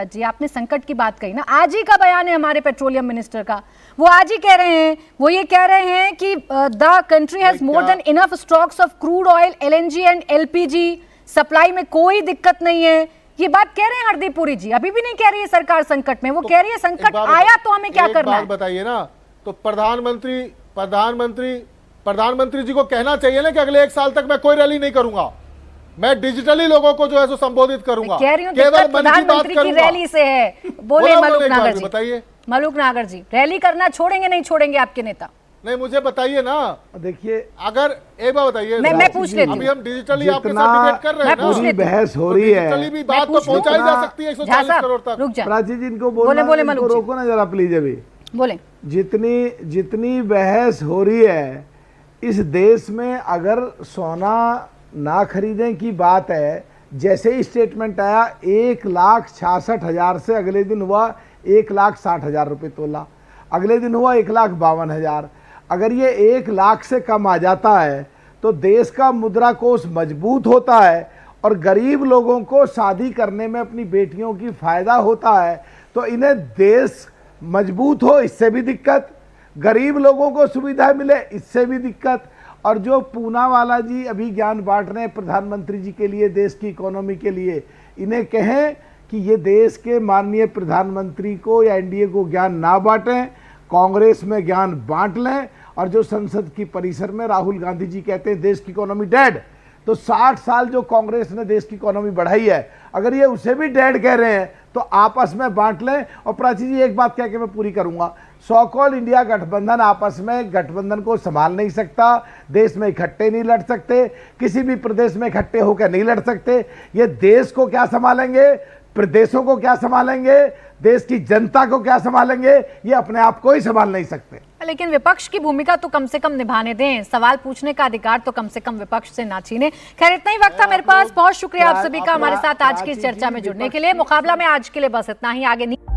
A: जी, आपने संकट की बात कही ना, आज ही का बयान है हमारे पेट्रोलियम मिनिस्टर का। वो आज ही कह रहे हैं, वो ये कह रहे हैं कि the country has more than enough stocks of crude oil, LNG and LPG, supply में कोई दिक्कत नहीं है। ये बात कह रहे हैं हरदीप पुरी जी, अभी भी नहीं कह रही है सरकार संकट में, वो कह रही है संकट आया तो हमें क्या करना है।
K: बताइए ना, तो प्रधानमंत्री जी को कहना चाहिए ना कि अगले 1 साल तक मैं कोई रैली नहीं करूंगा, मैं डिजिटली लोगों को जो है सो संबोधित करूंगा,
A: केवल प्रधानमंत्री की रैली से है। बोले मलूक नागर जी, बताइए मलूक नागर जी, रैली करना छोड़ेंगे नहीं छोड़ेंगे आपके नेता?
K: नहीं, मुझे बताइए ना।
L: देखिए,
K: अगर एक बार बताइए,
A: मैं पूछ लेती हूँ।
K: अभी हम डिजिटली आपके साथ डिबेट कर रहे हैं ना,
L: पूरी बहस हो रही है,
K: डिजिटली भी बात तो पहुंचाई जा सकती है 140 करोड़ तक।
L: प्राची जी, इनको बोले रोको ना जरा प्लीज। अभी
A: बोले,
L: जितनी बहस हो रही है इस देश में, अगर सोना ना खरीदें की बात है, जैसे ही स्टेटमेंट आया 1,66,000 से अगले दिन हुआ 1,60,000 रुपये तोला, अगले दिन हुआ 1,52,000। अगर ये 1 लाख से कम आ जाता है तो देश का मुद्रा कोष मजबूत होता है और गरीब लोगों को शादी करने में अपनी बेटियों की फायदा होता है। तो इन्हें देश मजबूत हो, इससे भी दिक्कत, गरीब लोगों को सुविधा मिले, इससे भी दिक्कत। और जो पूनावाला जी अभी ज्ञान बांट रहे हैं प्रधानमंत्री जी के लिए, देश की इकोनॉमी के लिए, इन्हें कहें कि ये देश के माननीय प्रधानमंत्री को या एनडीए को ज्ञान ना बांटें, कांग्रेस में ज्ञान बांट लें। और जो संसद की परिसर में राहुल गांधी जी कहते हैं देश की इकोनॉमी डेड, तो 60 साल जो कांग्रेस ने देश की इकोनॉमी बढ़ाई है, अगर ये उसे भी डेड कह रहे हैं तो आपस में बांट लें। और प्राची जी, एक बात कह के मैं पूरी करूंगा, सो कॉल्ड इंडिया गठबंधन आपस में गठबंधन को संभाल नहीं सकता, देश में इकट्ठे नहीं लड़ सकते, किसी भी प्रदेश में इकट्ठे होकर नहीं लड़ सकते। ये देश को क्या संभालेंगे? प्रदेशों को क्या संभालेंगे, देश की जनता को क्या संभालेंगे, ये अपने आप को ही संभाल नहीं सकते।
A: लेकिन विपक्ष की भूमिका तो कम से कम निभाने दें, सवाल पूछने का अधिकार तो कम से कम विपक्ष से ना छीने। खैर इतना ही वक्त था मेरे पास। बहुत शुक्रिया आप सभी का हमारे साथ आज की चर्चा में जुड़ने के लिए। मुकाबला में आज के लिए बस इतना ही, आगे नहीं।